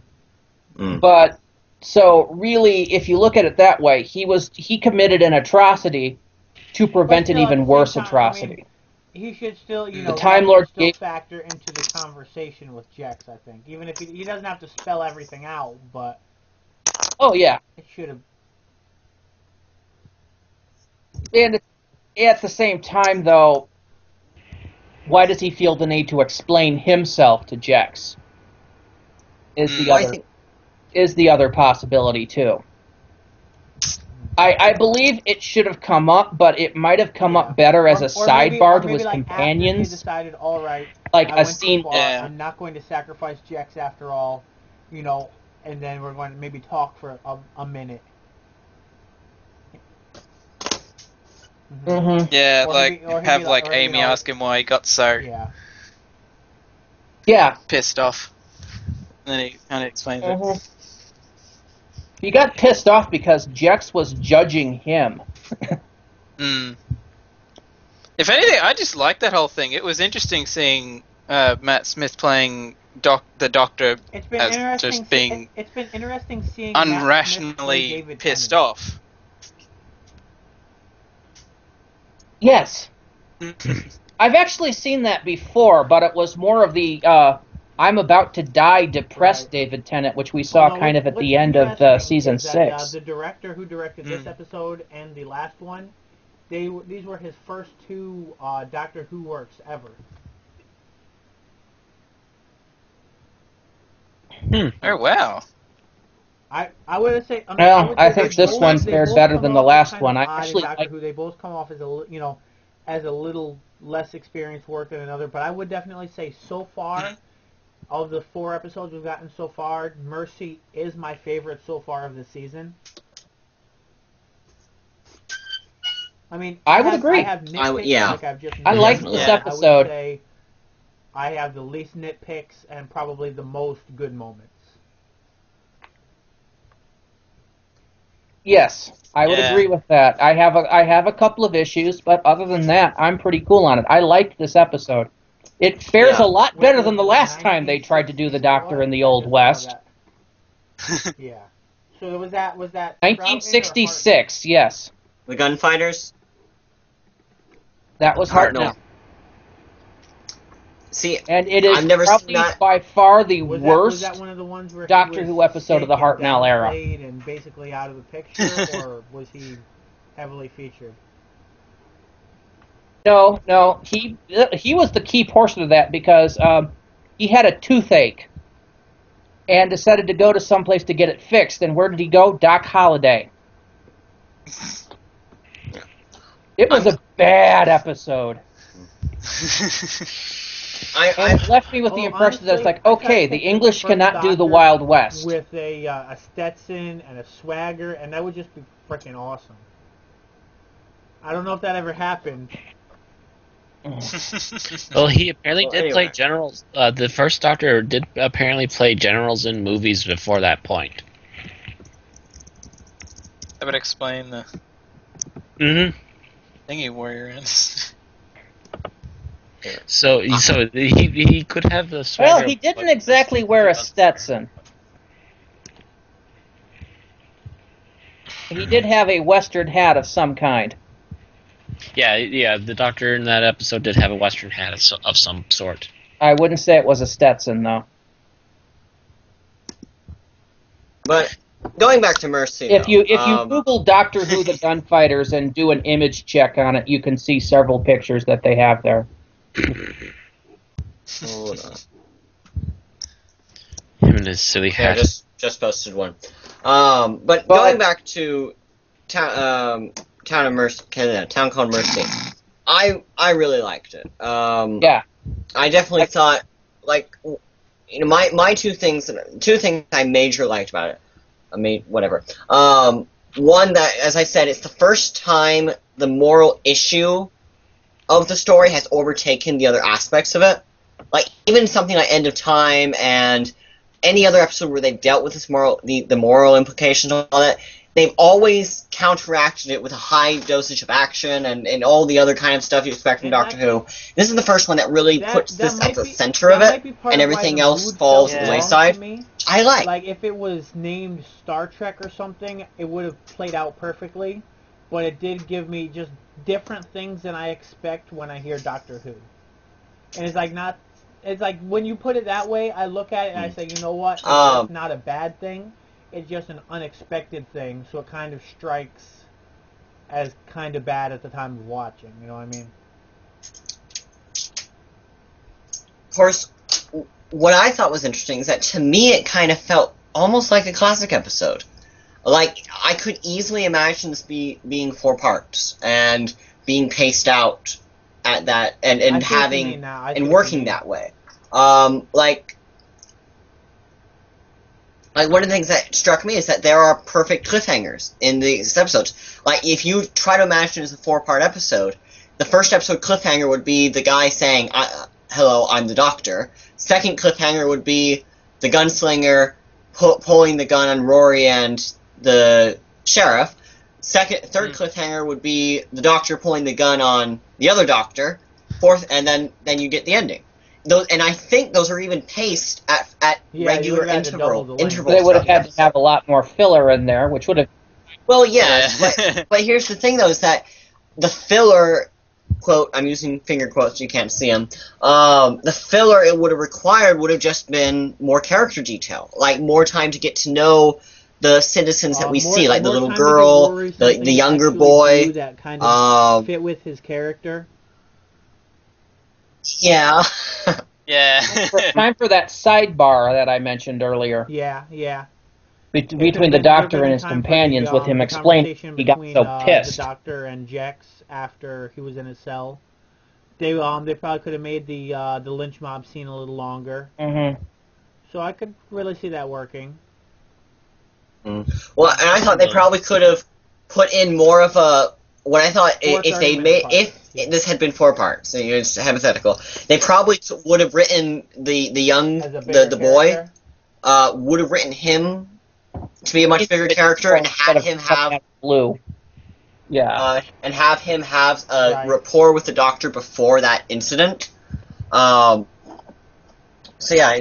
But so really, if you look at it that way, he committed an atrocity to prevent an even worse atrocity. I mean, he should still, the Time Lord factor into the conversation with Jex. I think, even if he doesn't have to spell everything out, but it should have. And at the same time, though, why does he feel the need to explain himself to Jex? Is the other possibility, too. I believe it should have come up, but it might have come up better as a sidebar to his companions. He decided, all right, like a scene. I'm not going to sacrifice Jex after all, and then we're going to maybe talk for a minute. Yeah, or Amy ask him why he got so pissed off. And then he kind of explains it. He got pissed off because Jex was judging him. If anything, I just liked that whole thing. It was interesting seeing Matt Smith playing the Doctor as just being it's been interesting seeing unrationally pissed off. Yes. I've actually seen that before, but it was more of the I'm about to die depressed David Tennant, which we saw kind of at the end of season 6. The director who directed this episode and the last one, these were his first 2 Doctor Who works ever. Oh, wow. I would say. I think this one fared better than the last one. I actually Doctor Who, they both come off as as a little less experienced work than another, but I would definitely say so far, of the 4 episodes we've gotten so far, Mercy is my favorite so far of the season. I mean, I would agree. I have nitpicks, like I've just I like this episode. I would say I have the least nitpicks and probably the most good moments. Yes, I would agree with that. I have a couple of issues, but other than that, I'm pretty cool on it. I liked this episode. It fares a lot better than the last time they tried to do the Doctor in the Old West. Yeah. So was that 1966? Yes. The Gunfighters. That was Hartnell. See, and it is I've never probably seen that. by far the worst was that one of the ones where Doctor Who episode of the Hartnell era. And basically out of the picture, or was he heavily featured? No, he was the key portion of that because he had a toothache and decided to go to someplace to get it fixed. And where did he go? Doc Holliday. It was a bad episode. It left me with the impression that it's like, okay, the English cannot do the Wild West. With a Stetson and a swagger, and that would just be freaking awesome. I don't know if that ever happened. Well, he apparently did play generals. The first Doctor did apparently play generals in movies before that point. That would explain the thingy warrior in. So he could have the swagger. Well, he didn't exactly wear a Stetson. He did have a Western hat of some kind. Yeah, the Doctor in that episode did have a Western hat of some sort. I wouldn't say it was a Stetson, though. But going back to Mercy, if you Google Doctor Who the Gunfighters and do an image check on it, you can see several pictures that they have there. Hold on. Him and his silly hat. I just posted one. But going back to Town called Mercy, I really liked it. Yeah. I definitely thought, like, you know, my two things I major liked about it. I mean, whatever. One, that, as I said, it's the first time the moral issue of the story has overtaken the other aspects of it. Like, even something like End of Time and any other episode where they've dealt with this the moral implications of all that, they've always counteracted it with a high dosage of action and all the other kind of stuff you expect from Doctor Who. This is the first one that really puts this at the center of it, and everything else falls to the wayside. I like. Like, if it was named Star Trek or something, it would have played out perfectly, but it did give me just different things than I expect when I hear Doctor Who. And it's like when you put it that way, I look at it and I say, you know what, it's not a bad thing. It's just an unexpected thing, so it kind of strikes as kind of bad at the time of watching. You know what I mean? Of course, what I thought was interesting is that to me it kind of felt almost like a classic episode. Like, I could easily imagine this being 4 parts and being paced out at that and having and working that way. Like, one of the things that struck me is that there are perfect cliffhangers in these episodes. Like, if you try to imagine it as a 4-part episode, the first episode cliffhanger would be the guy saying, hello, I'm the Doctor. Second cliffhanger would be the gunslinger pulling the gun on Rory and the sheriff. Third cliffhanger would be the Doctor pulling the gun on the other Doctor. Fourth, and then you get the ending. And I think those are even paced at regular intervals. They would have had to have a lot more filler in there, which would have... Well, yeah, but here's the thing, though, is that the filler, quote, I'm using finger quotes, you can't see them, the filler it would have required would have just been more character detail, like more time to get to know the citizens that we see, like the little girl, the younger boy. That kind of fit with his character. Yeah. Yeah. Time for that sidebar that I mentioned earlier. Yeah. Between the Doctor and his companions, with him explaining he got so pissed. The Doctor and Jex after he was in his cell. They probably could have made the lynch mob scene a little longer. Mm-hmm. So I could really see that working. Well, and I thought they probably could have put in more of a... What I thought, if this had been 4 parts, so it's hypothetical, they probably would have written the boy, would have written him to be a much bigger character and have him have blue. Yeah. And have him have a rapport with the Doctor before that incident. So yeah,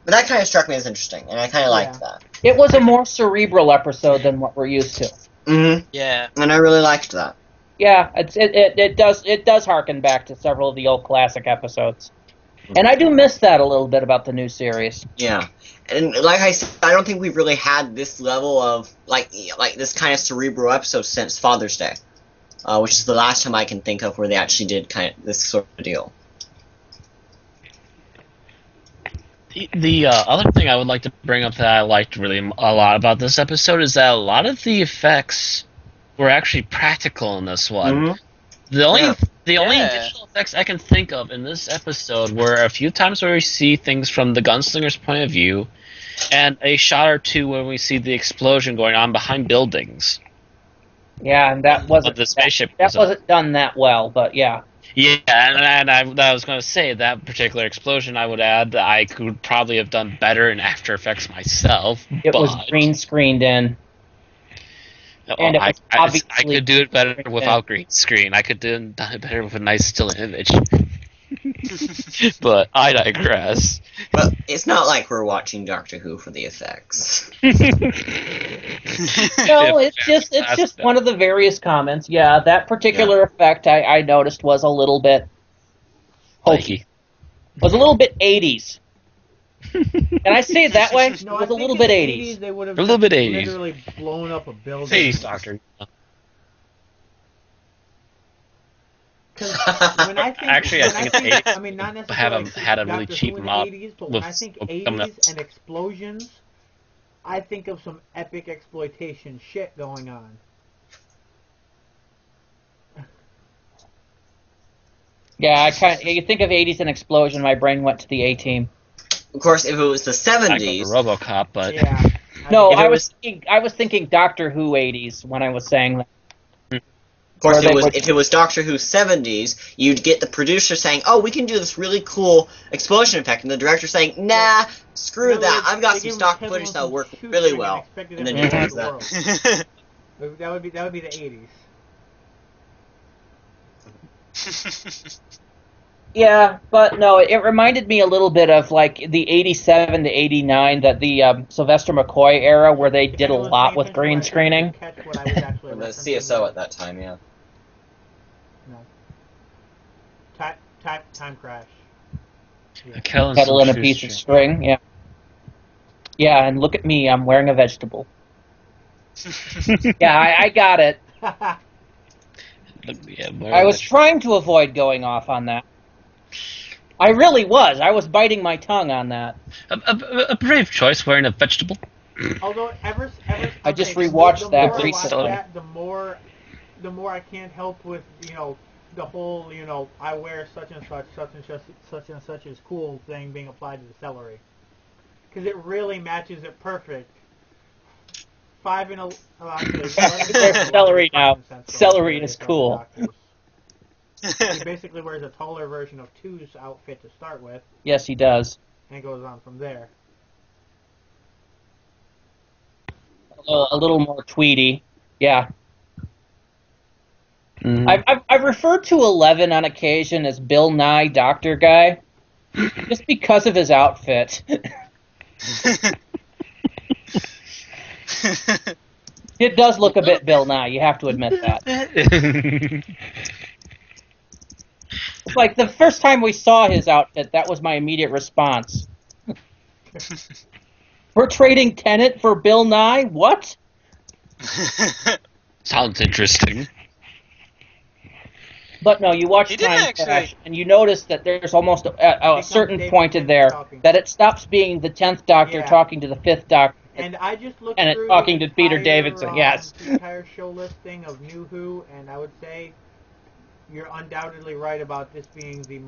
but that kind of struck me as interesting, and I kind of liked that. It was a more cerebral episode than what we're used to. Mm-hmm. Yeah. And I really liked that. Yeah, it does harken back to several of the old classic episodes. And I do miss that a little bit about the new series. Yeah. And like I said, I don't think we've really had this level of, like this kind of cerebral episode since Father's Day. Which is the last time I can think of where they actually did kind of this sort of deal. The other thing I would like to bring up that I liked really a lot about this episode is that a lot of the effects were actually practical in this one. Mm-hmm. The only digital effects I can think of in this episode were a few times where we see things from the Gunslinger's point of view, and a shot or two when we see the explosion going on behind buildings. Yeah, and that wasn't the spaceship. That wasn't done that well, but yeah. Yeah, and I was going to say that particular explosion. I would add that I could probably have done better in After Effects myself. It was green screened in. And I could do it better without green screen. I could do it better with a nice still image. But I digress. But it's not like we're watching Doctor Who for the effects. No, it's just one of the various comments. Yeah, that particular effect I noticed was a little bit hokey. Was a little bit 80s. Can I say it that way? No, it was a little bit 80s. They would have a little bit 80s. Literally blown up a building. Hey, Doctor. When I think, actually, I think it's 80s. I mean, not necessarily had a really cheap mod. 80s, but when I think 80s and explosions, I think of some epic exploitation shit going on. Yeah, you think of 80s and explosion, my brain went to the A-Team. Of course, if it was the 70s... I go to RoboCop, but... Yeah. No, I was thinking Doctor Who 80s when I was saying that. Of course, if it was Doctor Who 70s, you'd get the producer saying, "Oh, we can do this really cool explosion effect," and the director saying, "Nah, screw that. I've got some stock footage that'll work really well." And then you use that. That would be the 80s. Yeah, but no, it reminded me a little bit of like the 87 to 89, the Sylvester McCoy era, where they did a lot with green screening. The CSO at that time, yeah. No. Time crash. Yeah. Kettle in a piece of string, yeah. Yeah, and look at me, I'm wearing a vegetable. Yeah, I got it. I was trying to avoid going off on that. I really was. I was biting my tongue on that. A brave choice, wearing a vegetable. Although I just rewatched that recently. The more I can't help with the whole I wear such and such is cool thing being applied to the celery, because it really matches it perfect. 5 and celery now. Celery is cool. He basically wears a taller version of 2's outfit to start with. Yes, he does. And goes on from there. A little more tweedy. Yeah. Mm-hmm. I've referred to 11 on occasion as Bill Nye Doctor Guy, just because of his outfit. It does look a bit Bill Nye, you have to admit that. Like, the first time we saw his outfit, that was my immediate response. We're trading Tennant for Bill Nye? What? Sounds interesting. But no, you watch Time Crash, and you notice that there's almost a certain point in there that it stops being the 10th Doctor talking to the 5th Doctor. And I just looked and through talking to Peter Davidson, yes. The entire show listing of New Who, and I would say you're undoubtedly right about this being the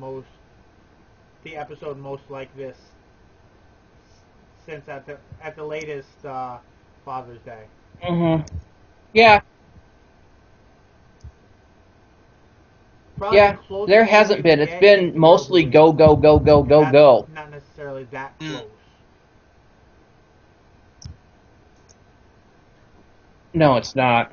episode most like this since at the latest Father's Day. Mm-hmm. Yeah. Probably there hasn't been. It's been mostly go, go, go, go, go, go. Not necessarily that close. No, it's not.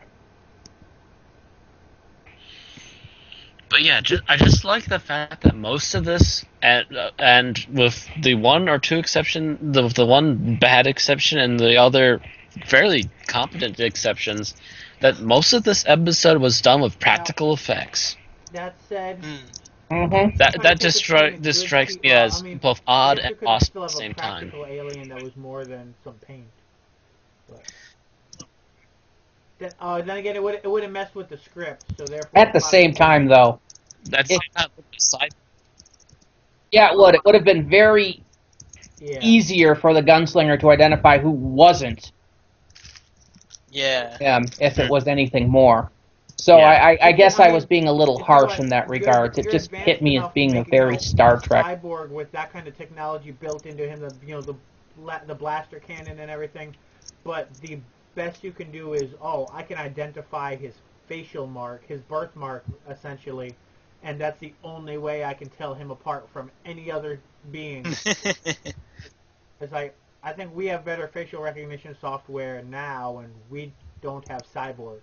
But yeah, I just like the fact that most of this, and with the one or two exception, the one bad exception and the other fairly competent exceptions, that most of this episode was done with practical effects. That said, that just strikes me as both odd and awesome at the same time. Alien that was more than some paint. But then again, it would have messed with the script, so therefore. At the same time, though. That's not the side. Yeah, it would. It would have been very easier for the gunslinger to identify who wasn't. Yeah. If it was anything more. So I guess I was being a little harsh in that regard. It just hit me as being a very Star Trek. Cyborg with that kind of technology built into him, the blaster cannon and everything. But the best you can do is, I can identify his facial mark, his birthmark, essentially, and that's the only way I can tell him apart from any other being. It's like, I think we have better facial recognition software now, and we don't have cyborgs.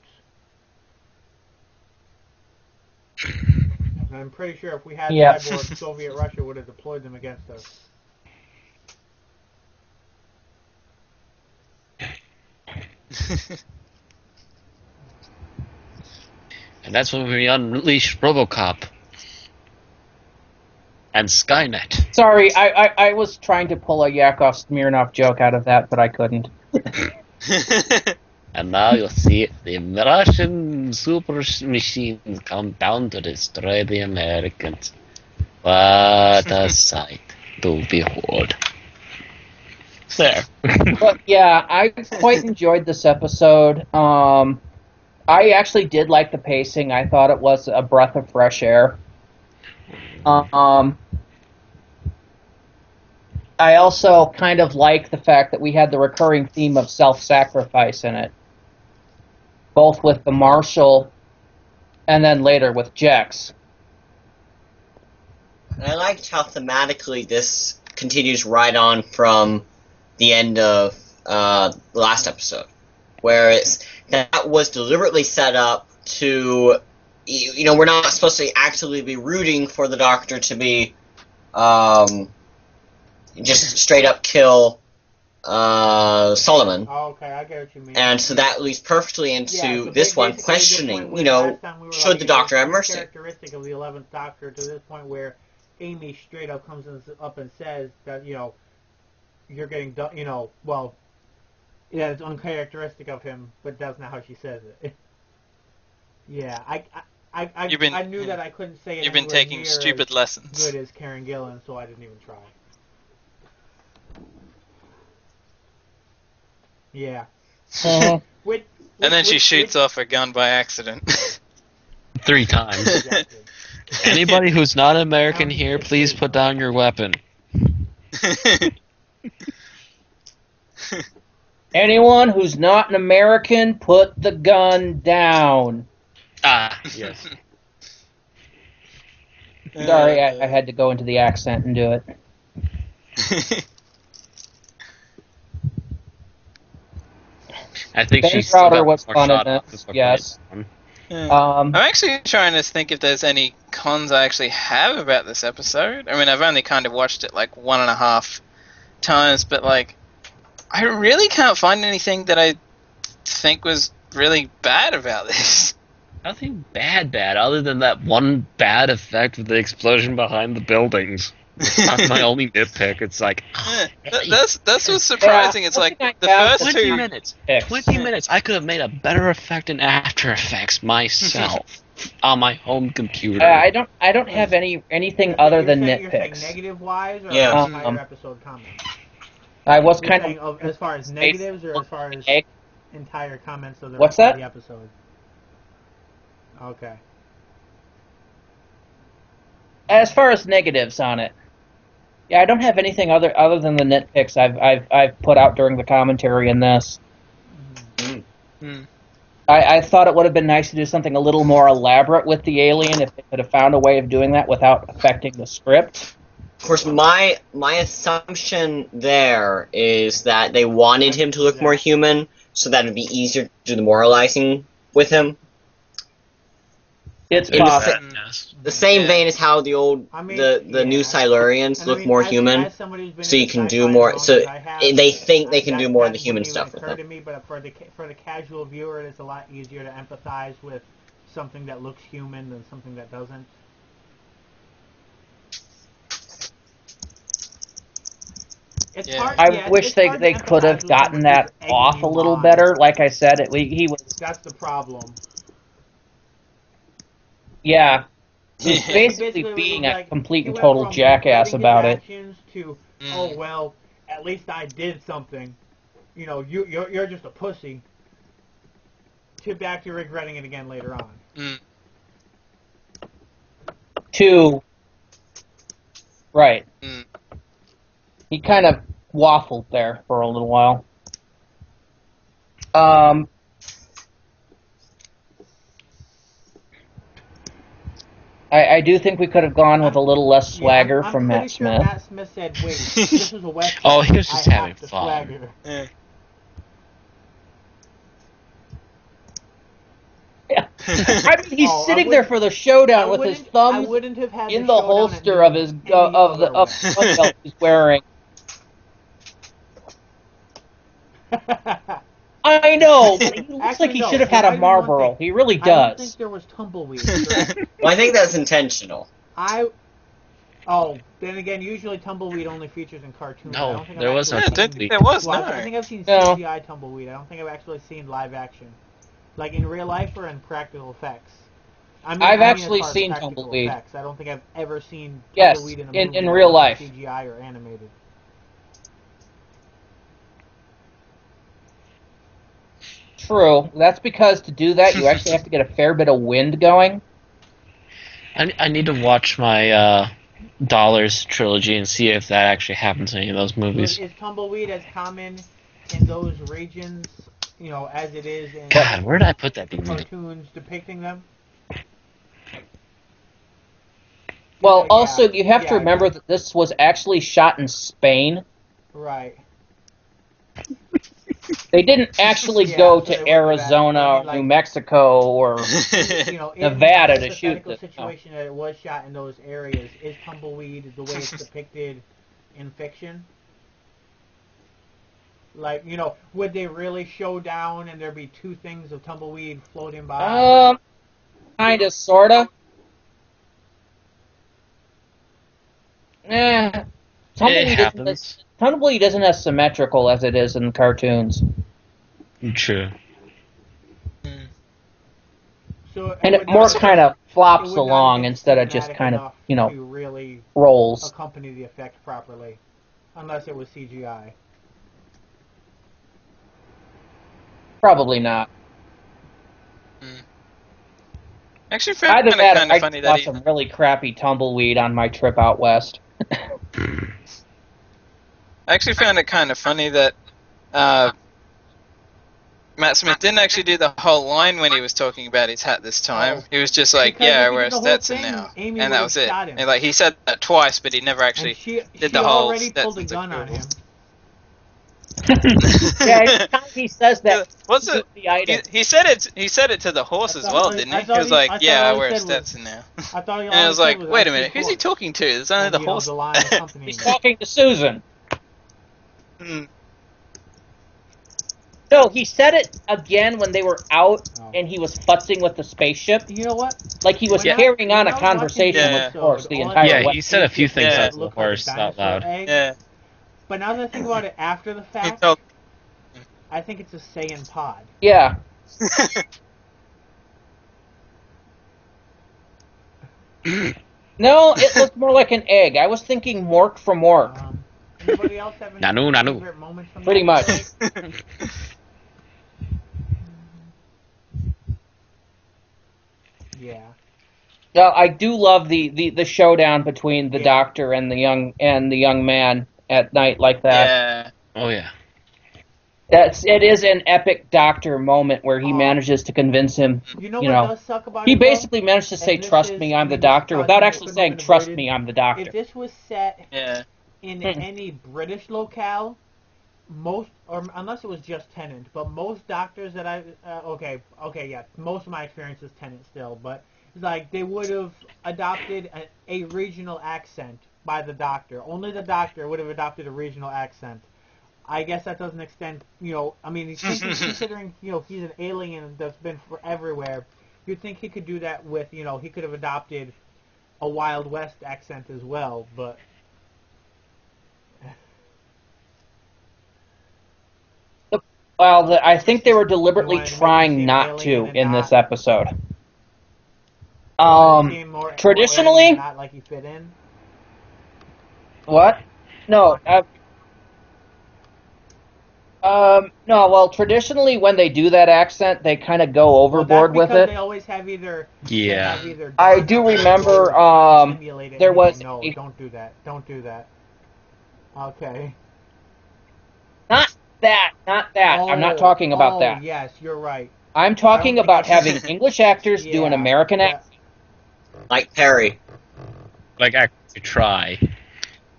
And I'm pretty sure if we had cyborgs, Soviet Russia would have deployed them against us. And that's when we unleash RoboCop and Skynet. Sorry, I was trying to pull a Yakov Smirnoff joke out of that, but I couldn't. And now you'll see the Russian super machines come down to destroy the Americans. What a sight to behold. There. But yeah, I quite enjoyed this episode. I actually did like the pacing. I thought it was a breath of fresh air. I also kind of like the fact that we had the recurring theme of self-sacrifice in it. Both with the Marshal and then later with Jex. And I liked how thematically this continues right on from the end of the last episode, where that was deliberately set up to, we're not supposed to actually be rooting for the Doctor to be just straight up kill Solomon. Oh, okay, I get what you mean. And so that leads perfectly into this one, questioning, should the Doctor have mercy? Characteristic of the 11th Doctor to this point where Amy straight up comes up and says that, you're getting done, it's uncharacteristic of him, but that's not how she says it. Yeah, I knew that I couldn't say it. You've been taking stupid lessons. Good as Karen Gillan, so I didn't even try. Yeah. And then she shoots off a gun by accident. 3 times. Exactly. Anybody who's not American here, please put down your weapon. Anyone who's not an American, put the gun down. Ah, yes. Sorry, I had to go into the accent and do it. I think Ben Crowder was fun in this, yes. I'm actually trying to think if there's any cons I actually have about this episode. I mean, I've only kind of watched it like 1.5 times, but like, I really can't find anything that I think was really bad about this. Nothing bad, other than that one bad effect with the explosion behind the buildings. That's my only nitpick. It's like... That's what's surprising. It's like, the first 20 minutes. 20 minutes. I could have made a better effect in After Effects myself. On my home computer. I don't have anything other than nitpicks. Negative-wise, or entire episode comments? I was kind of... As far as negatives, or as far as entire comments of the What's rest of that? the episode? Okay. As far as negatives on it, yeah, I don't have anything other than the nitpicks I've put out during the commentary in this. I thought it would have been nice to do something a little more elaborate with the alien if they could have found a way of doing that without affecting the script. Of course, my assumption there is that they wanted him to look more human, so that it'd be easier to do the moralizing with him. It's In possible. the same vein as how the old, the new Silurians look more human, so you can do more. So they think they can do more of the human stuff with them. To me, but for the casual viewer, it's a lot easier to empathize with something that looks human than something that doesn't. It's hard, I wish they could have gotten that off a little better. Like I said, he was. That's the problem. Yeah, he was basically being a complete and total jackass about it. To, oh well, at least I did something. You know, you're just a pussy. To back to regretting it again later on. Right. He kind of waffled there for a little while. I do think we could have gone with a little less swagger from Matt Smith. Matt Smith said, "Wait, this is a West." Oh, he was just having fun. Yeah. I mean, he's sitting there for the showdown with his thumbs in the holster of his of the belt he's wearing. I know, but he looks like he should have had a Marlboro. He really does. I don't think there was tumbleweed. Well, I think that's intentional. Then again, usually tumbleweed only features in cartoons. No, I don't think there was no tumbleweed. There was, well, no. I think I've seen CGI tumbleweed. I don't think I've actually seen live action. Like in real life or in practical effects. I've actually seen tumbleweed. Effects. I don't think I've ever seen tumbleweed in a movie in real life. CGI or animated. True. That's because to do that, you actually have to get a fair bit of wind going. I need to watch my Dollars trilogy and see if that actually happens in any of those movies. Is tumbleweed as common in those regions, you know, as it is in God, where did I put that cartoons depicting them? Well, also, you have to remember that this was actually shot in Spain. Right. They didn't actually go to Arizona or New Mexico or Nevada to shoot this. In the situation that it was shot in those areas, is tumbleweed the way it's depicted in fiction? Like, you know, would they really show down and there be two things of tumbleweed floating by? Kinda, sorta. Tumbleweed isn't as symmetrical as it is in cartoons. True. So and it more kind of flops along instead of just kind of, you know, really rolls. Accompany the effect properly, unless it was CGI. Probably not. Actually, found it kind of funny that I saw some really crappy tumbleweed on my trip out west. I actually found it kind of funny that Matt Smith didn't actually do the whole line when he was talking about his hat this time. He was just like, "Yeah, I wear a Stetson now," and that was it. And like he said that twice, but he never actually did the whole Stetson. She already pulled a gun on him. Yeah, he says that. What's it? He said it. He said it to the horse as well, didn't he? He was like, "Yeah, I wear a Stetson now." And I was like, "Wait a minute, who's he talking to? There's only the horse." He's talking to Susan. No, he said it again when they were out and he was futzing with the spaceship. You know what? Like he was carrying on a conversation with the horse the entire way. Yeah, he said a few things out to the horse out loud. Yeah. But now that I think about it after the fact, I think it's a Saiyan pod. Yeah. No, it looked more like an egg. I was thinking Mork from Mork. Anybody else have any favorite moments from Pretty much. Yeah. Well, I do love the showdown between the doctor and the young man at night like that. Yeah. Oh yeah. It is an epic doctor moment where he manages to convince him. You know what does suck about he it, basically managed to say, "Trust me, I'm the doctor," without actually saying, "Trust me, I'm the doctor." If this was set in any British locale, most, or unless it was just Tennant, but most doctors that most of my experience is Tennant still, but it's like they would have adopted a regional accent by the doctor. Only the doctor would have adopted a regional accent. I guess that doesn't extend, I mean, considering, he's an alien that's been everywhere, you'd think he could do that with, he could have adopted a Wild West accent as well, but... Well, I think they were deliberately wanted to make him trying seem not alien to and in not- this episode. Seem more Traditionally, alien, not like he fit in. what? No. No. Well, traditionally, when they do that accent, they kind of go overboard with it. They always have either. Yeah. They have either I do remember, there was No, a- don't do that. Don't do that. Okay. Not that. I'm not talking about that. Yes, you're right. I'm talking I don't about think- having English actors do an Yeah, American yeah. accent. Like Perry. Like, actually try.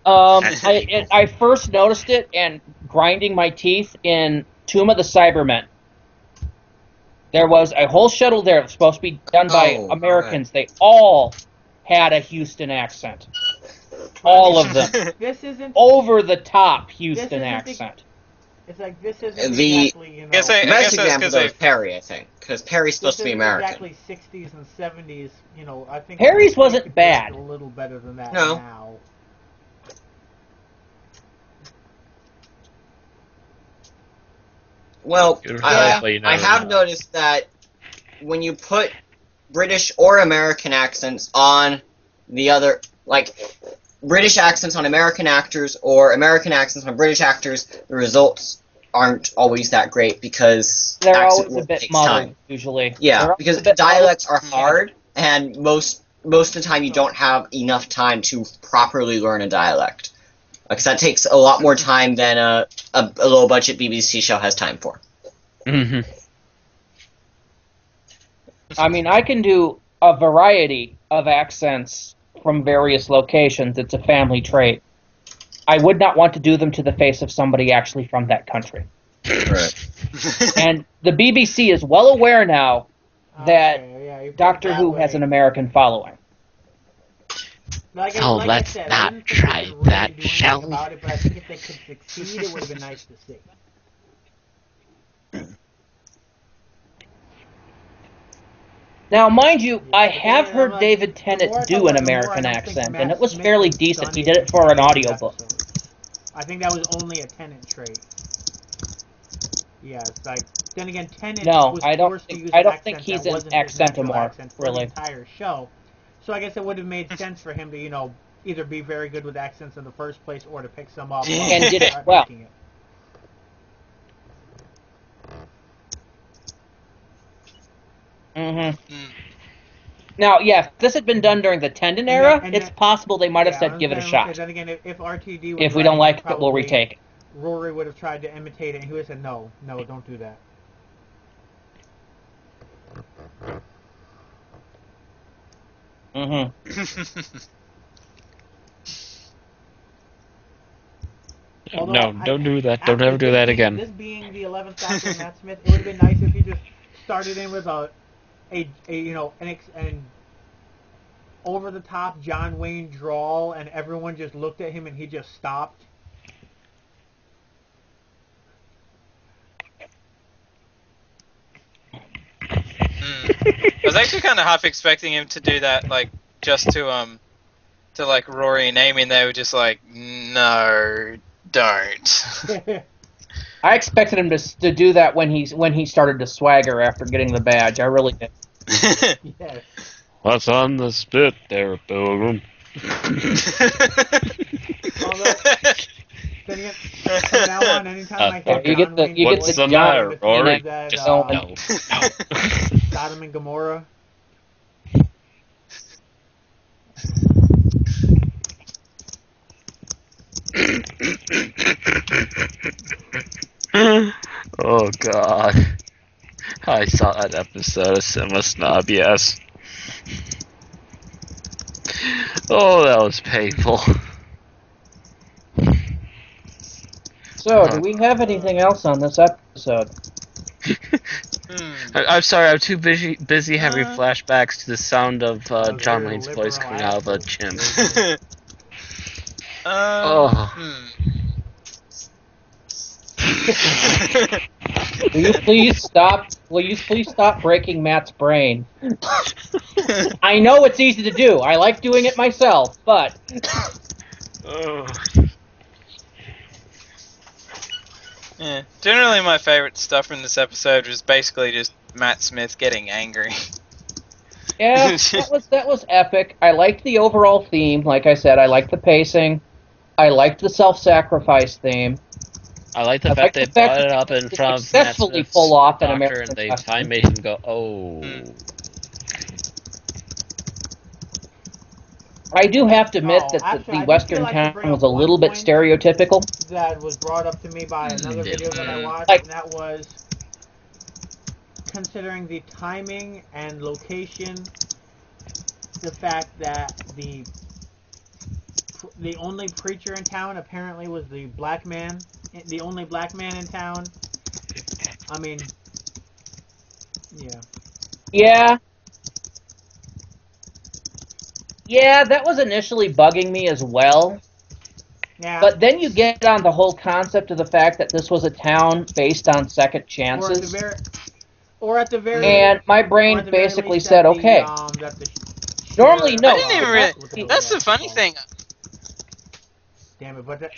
I first noticed it and grinding my teeth in Tomb of the Cybermen. There was a whole shuttle there that was supposed to be done by Oh, Americans. They all had a Houston accent. All of them. This isn't. Over the top Houston isn't the- accent. It's like this isn't The- exactly. The guess best that's example 'cause though they- is Perry, I think, because Perry's supposed to be isn't American. Exactly 60s and 70s. I think Harry's they wasn't could do bad. A little better than that No. now. Well, Hopefully I never have know. noticed that when you put British or American accents on the other, like British accents on American actors or American accents on British actors, the results aren't always that great because They're accent always a work bit takes muddled, time. usually. Yeah, They're because always a bit dialects are muddled. hard, and most of the time you don't have enough time to properly learn a dialect. Because that takes a lot more time than a low-budget BBC show has time for. Hmm. I mean, I can do a variety of accents from various locations. It's a family trait. I would not want to do them to the face of somebody actually from that country. Right. And the BBC is well aware now that Okay, yeah, you put it Doctor that Who way. has an American following. Like Oh, like I let's said, I not didn't think try they could really that, do anything shall we? about it, but I think if they could succeed, it would have been nice to see. Now, mind you, I but have then, heard like, David the Tennant more I do thought an about it, the more I American don't think accent, Matt and it was Smith fairly has decent. done He it did it for an in audiobook. episodes. I think that was only a Tennant trait. Yeah, it's like then again, Tennant No, was I don't forced think- to use I an don't accent think he's that an wasn't his natural accentomorph, accent for really. the entire show. So I guess it would have made sense for him to, either be very good with accents in the first place or to pick some up And did it start well. making it. Mm-hmm. Mm. Now, yeah, if this had been done during the Tendon era, and it's then- possible they might have Yeah, said, give it a then- shot. Then again, if RTD was If we right, don't like it, we'll probably retake it. Rory would have tried to imitate it, and he would have said, no, don't do that. Mm-hmm. Although No, don't do that. Don't after ever do that this being- again. This being the 11th Doctor and Matt Smith, it would have been nice if he just started in with an over the top John Wayne drawl, and everyone just looked at him and he just stopped. I was actually kind of half expecting him to do that, like just to like Rory and Amy, and they were just like, no, don't. I expected him to do that when he started to swagger after getting the badge. I really did. Yes. What's on the spit there, Pilgrim? Although, then again, from now on, anytime I hear you get John Wayne the voice, John I'm Wayne, thinking of Rory. that, Just no. no. Sodom and Gomorrah. Oh God. I saw that episode of Cinema Snob, yes. Oh, that was painful. So, do we have anything else on this episode? I'm sorry, I'm too busy having flashbacks to the sound of John Wayne's voice coming out of a chimp. Will you please stop? Will you please stop breaking Matt's brain? I know it's easy to do. I like doing it myself, but. Yeah. Generally, my favorite stuff from this episode was basically just Matt Smith getting angry. Yeah, that was epic. I liked the overall theme. Like I said, I liked the pacing. I liked the self-sacrifice theme. I like the fact they brought it up in front of successfully pull off an doctor, American and they custom. finally made him go, oh. I do have to admit that actually, the Western town was a little bit stereotypical. That was brought up to me by another video that I watched, and that was considering the timing and location, the fact that the only preacher in town apparently was the only black man in town. I mean, yeah. Yeah. Yeah, that was initially bugging me as well. Yeah. But then you get on the whole concept of the fact that this was a town based on second chances. Or at the very and my brain basically said, okay. Normally, no. I didn't even really... That's the funny thing. Damn it, but that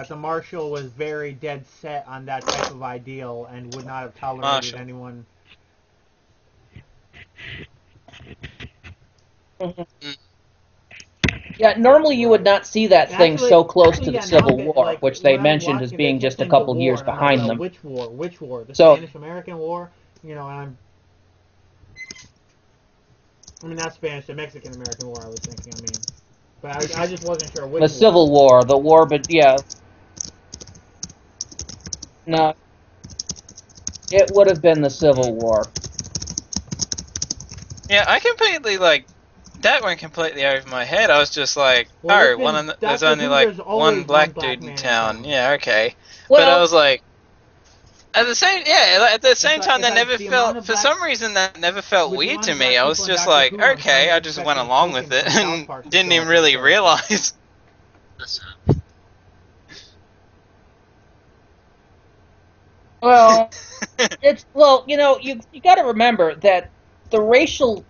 the marshal was very dead set on that type of ideal and would not have tolerated anyone. Yeah, normally you would not see that thing so close to the Civil War, which they mentioned as being just a couple years behind them. Which war? Which war? The Spanish-American War? You know, I mean, not Spanish, the Mexican-American War, I was thinking, I mean. But I just wasn't sure which The Civil War, the war, but yeah. No. It would have been the Civil War. Yeah, I completely, that went completely over my head. I was just like, there's only, one black dude in town. Yeah, okay. Well, but I was like, at the same time, that never felt, for some reason, that never felt weird to me. I was just like, okay, I just went along with it and didn't even really realize. Well, you got to remember that the racial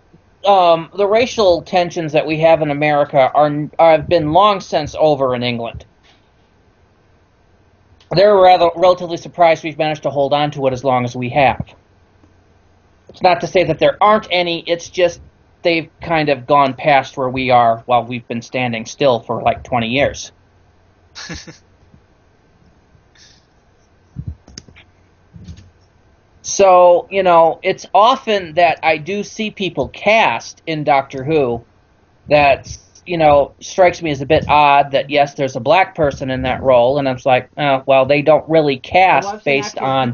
tensions that we have in America have been long since over in England. They're relatively surprised we've managed to hold on to it as long as we have. It's not to say that there aren't any, it's just they've kind of gone past where we are while we've been standing still for like 20 years. So, it's often that I do see people cast in Doctor Who that, strikes me as a bit odd that, yes, there's a black person in that role, and I'm just like, well, they don't really cast based on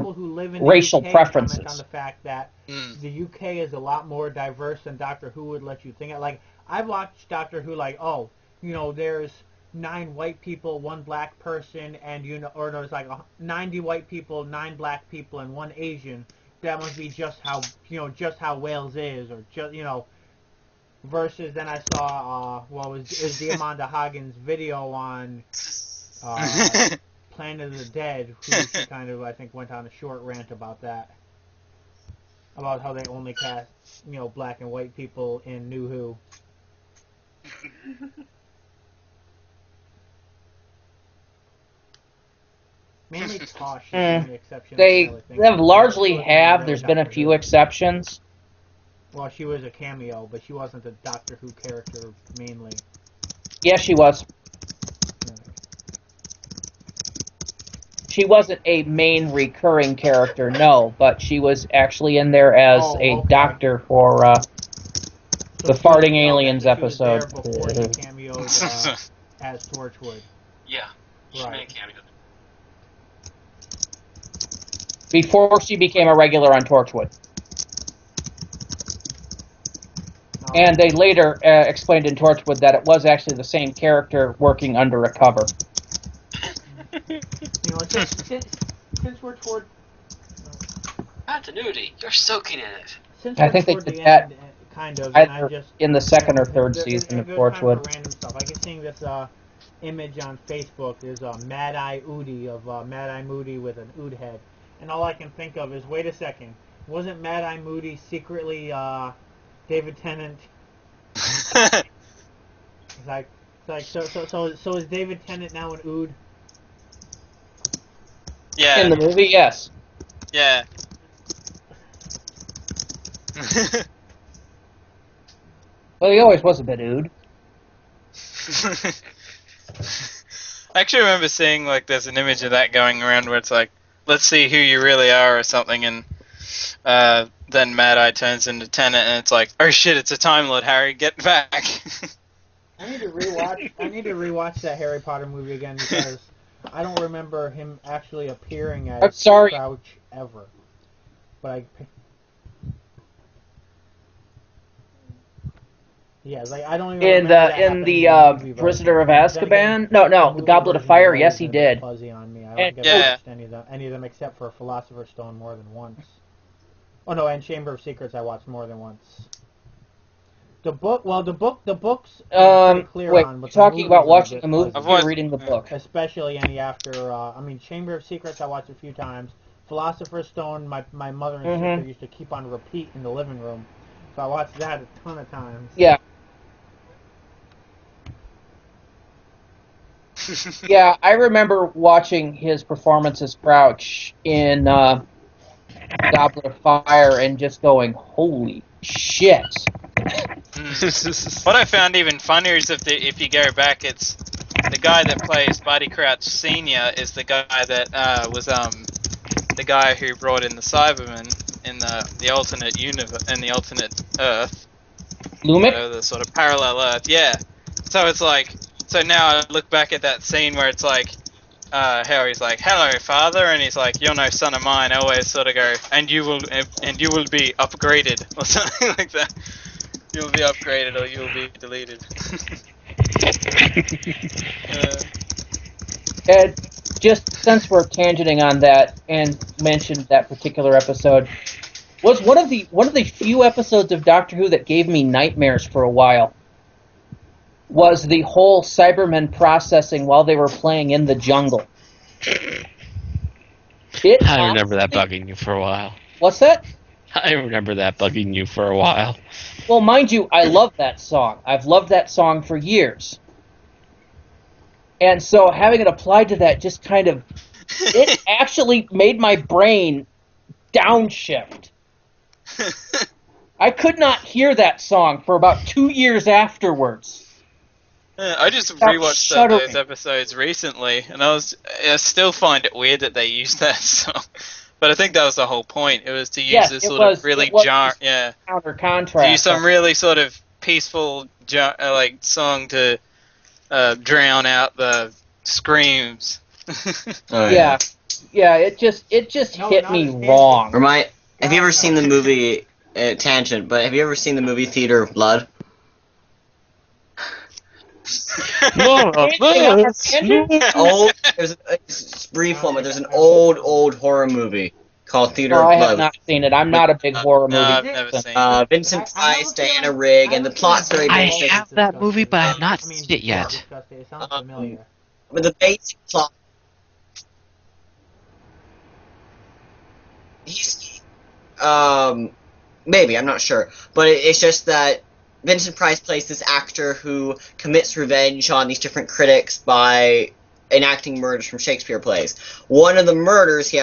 racial preferences. On the fact that the UK is a lot more diverse than Doctor Who would let you think. Like, I've watched Doctor Who there's 9 white people, 1 black person, and there's 90 white people, 9 black people, and 1 Asian. That must be just how Wales is, or versus then I saw it was the Amanda Hoggins video on Planet of the Dead, who she kind of I think went on a short rant about that, about how they only cast black and white people in New Who. Mainly Tosh is the only exception. They largely have. There's been a few exceptions. Well, she was a cameo, but she wasn't a Doctor Who character mainly. Yes, she was. She wasn't a main recurring character, no, but she was actually in there as a doctor for the Farting Aliens episode. Before she cameoed as Torchwood. Yeah, she made a cameo. Before she became a regular on Torchwood. And they later explained in Torchwood that it was actually the same character working under a cover. You know, since we're toward Continuity, you're soaking in it. since I we're think they toward did the that end, kind of, and I either just in the second or third There- season of there's time Torchwood. for random stuff. I keep seeing this image on Facebook. There's a Mad Eye Oodie of Mad Eye Moody with an ood head, and all I can think of is, wait a second, wasn't Mad Eye Moody secretly David Tennant? It's like so is David Tennant now an ood? Yeah. In the movie, yes. Yeah. Well, he always was a bit ood. I actually remember seeing, like, there's an image of that going around where it's like, let's see who you really are or something, and then Mad Eye turns into Tennant, and it's like, oh shit, it's a Time Lord, Harry, get back. I need to rewatch that Harry Potter movie again because I don't remember him actually appearing as I'm sorry. Crouch ever. But I don't even In remember that happening in the movie, but Prisoner of then Azkaban? again, No, movie the Goblet of versions Fire. have Yes, been he a bit did. fuzzy on me. I don't And- think I've watched any of them except for Philosopher's Stone more than once. Oh no, and Chamber of Secrets I watched more than once. The books. I'm pretty clear wait, on, you're but talking the about movies are a watching bit the movie fuzzy. or reading the book? Especially any after. Chamber of Secrets I watched a few times. Philosopher's Stone, my mother and sister used to keep on repeat in the living room, so I watched that a ton of times. Yeah. Yeah, I remember watching his performance as Crouch in Goblet of Fire and just going, holy shit. What I found even funnier is if you go back, it's the guy that plays Barty Crouch Senior is the guy that was the guy who brought in the Cybermen in the alternate universe, in the alternate Earth. Lumic? The sort of parallel Earth, yeah. So it's like, so now I look back at that scene where it's like, Harry's like, "Hello, father," and he's like, "You're no son of mine." I always sort of go, and you will be upgraded," or something like that. You'll be upgraded, or you'll be deleted. Ed, just since we're tangenting on that and mentioned that particular episode, was one of the few episodes of Doctor Who that gave me nightmares for a while. Was the whole Cybermen processing while they were playing in the jungle. I remember that bugging you for a while. What's that? I remember that bugging you for a while. Well, mind you, I love that song. I've loved that song for years. And so having it applied to that just kind of... It actually made my brain downshift. I could not hear that song for about 2 years afterwards. I just rewatched those episodes recently, and I still find it weird that they used that song. But I think that was the whole point. It was to use this sort of really counter contrast. To use some really sort of peaceful song to drown out the screams. Yeah, it just hit me wrong. Have you ever seen the movie Tangent? But have you ever seen the movie Theater of Blood? There's a brief moment. There's an old horror movie called Theater of Blood. I have not seen it. I'm not a big horror movie. I've never seen it. Vincent Price, Diana Rigg, and the plot's very basic. I have that movie, but I have not seen it yet. It sounds familiar. But the basic plot. Maybe, I'm not sure. But it's just that Vincent Price plays this actor who commits revenge on these different critics by enacting murders from Shakespeare plays. One of the murders, he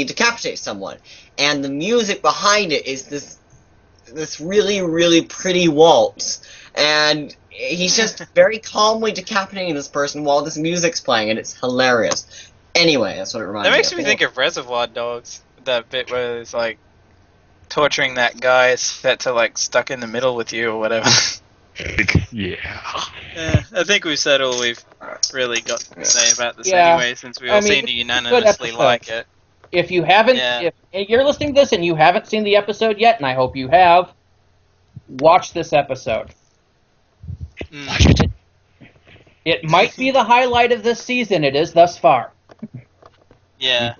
decapitates someone, and the music behind it is this really, really pretty waltz, and he's just very calmly decapitating this person while this music's playing, and it's hilarious. Anyway, that's what it reminds me of. That makes me think of Reservoir Dogs, that bit where it's like torturing that guy that's like stuck in the middle with you or whatever. Yeah. I think we've said all we've really got to say about this anyway, since we all seem to unanimously like it. If you haven't, if you're listening to this and you haven't seen the episode yet, and I hope you have, watch this episode. Watch it. It might be the highlight of this season. It is thus far. Yeah.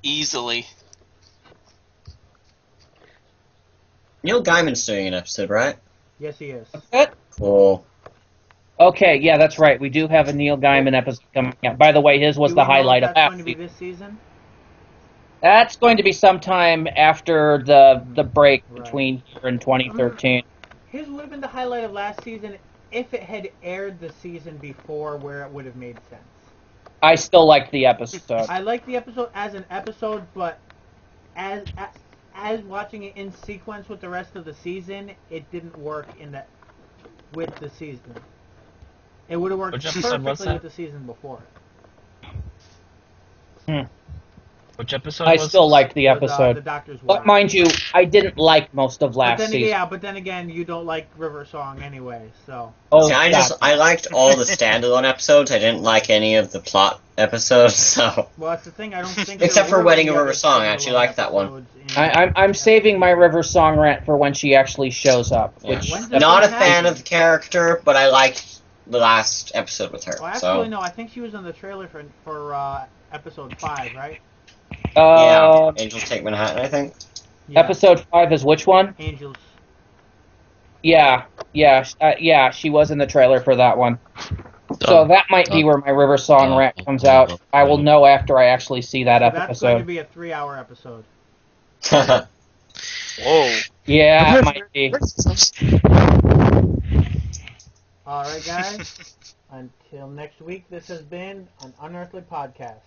Easily. Neil Gaiman's doing an episode, right? Yes, he is. Cool. Okay, yeah, that's right. We do have a Neil Gaiman episode coming out. By the way, his was Do the we know highlight if of that's that going to be season. this season? That's going to be sometime after the break Right. between here and 2013. His would have been the highlight of last season if it had aired the season before, where it would have made sense. I still liked the episode. I like the episode as an episode, but as watching it in sequence with the rest of the season, it didn't work with the season. It would have worked Which episode was perfectly that? with the season before. Which episode I was still this? liked the It was, episode. the Doctor's But Wife. mind you, I didn't like most of But last then, season. yeah, but then again, you don't like River Song anyway, so. Oh, See, I liked all the standalone episodes. I didn't like any of the plot episodes, so. Well, that's the thing. I don't think. Except there for were Wedding any of River other Song, I actually standalone liked that one. episodes in- I'm saving my River Song rant for when she actually shows up. Yeah. Which When's that Not a gonna fan happen? of the character, but I liked the last episode with her. Well, actually, So no. I think she was in the trailer for episode 5, right? yeah, Angels Take Manhattan, I think. Yeah. Episode 5 is which one? Angels. Yeah, she was in the trailer for that one. So that might be where my River Song rant comes out. I will know after I actually see that So that's going to episode. be a 3-hour episode. Whoa. Yeah, it might be. All right, guys. Until next week, this has been an Unearthly podcast.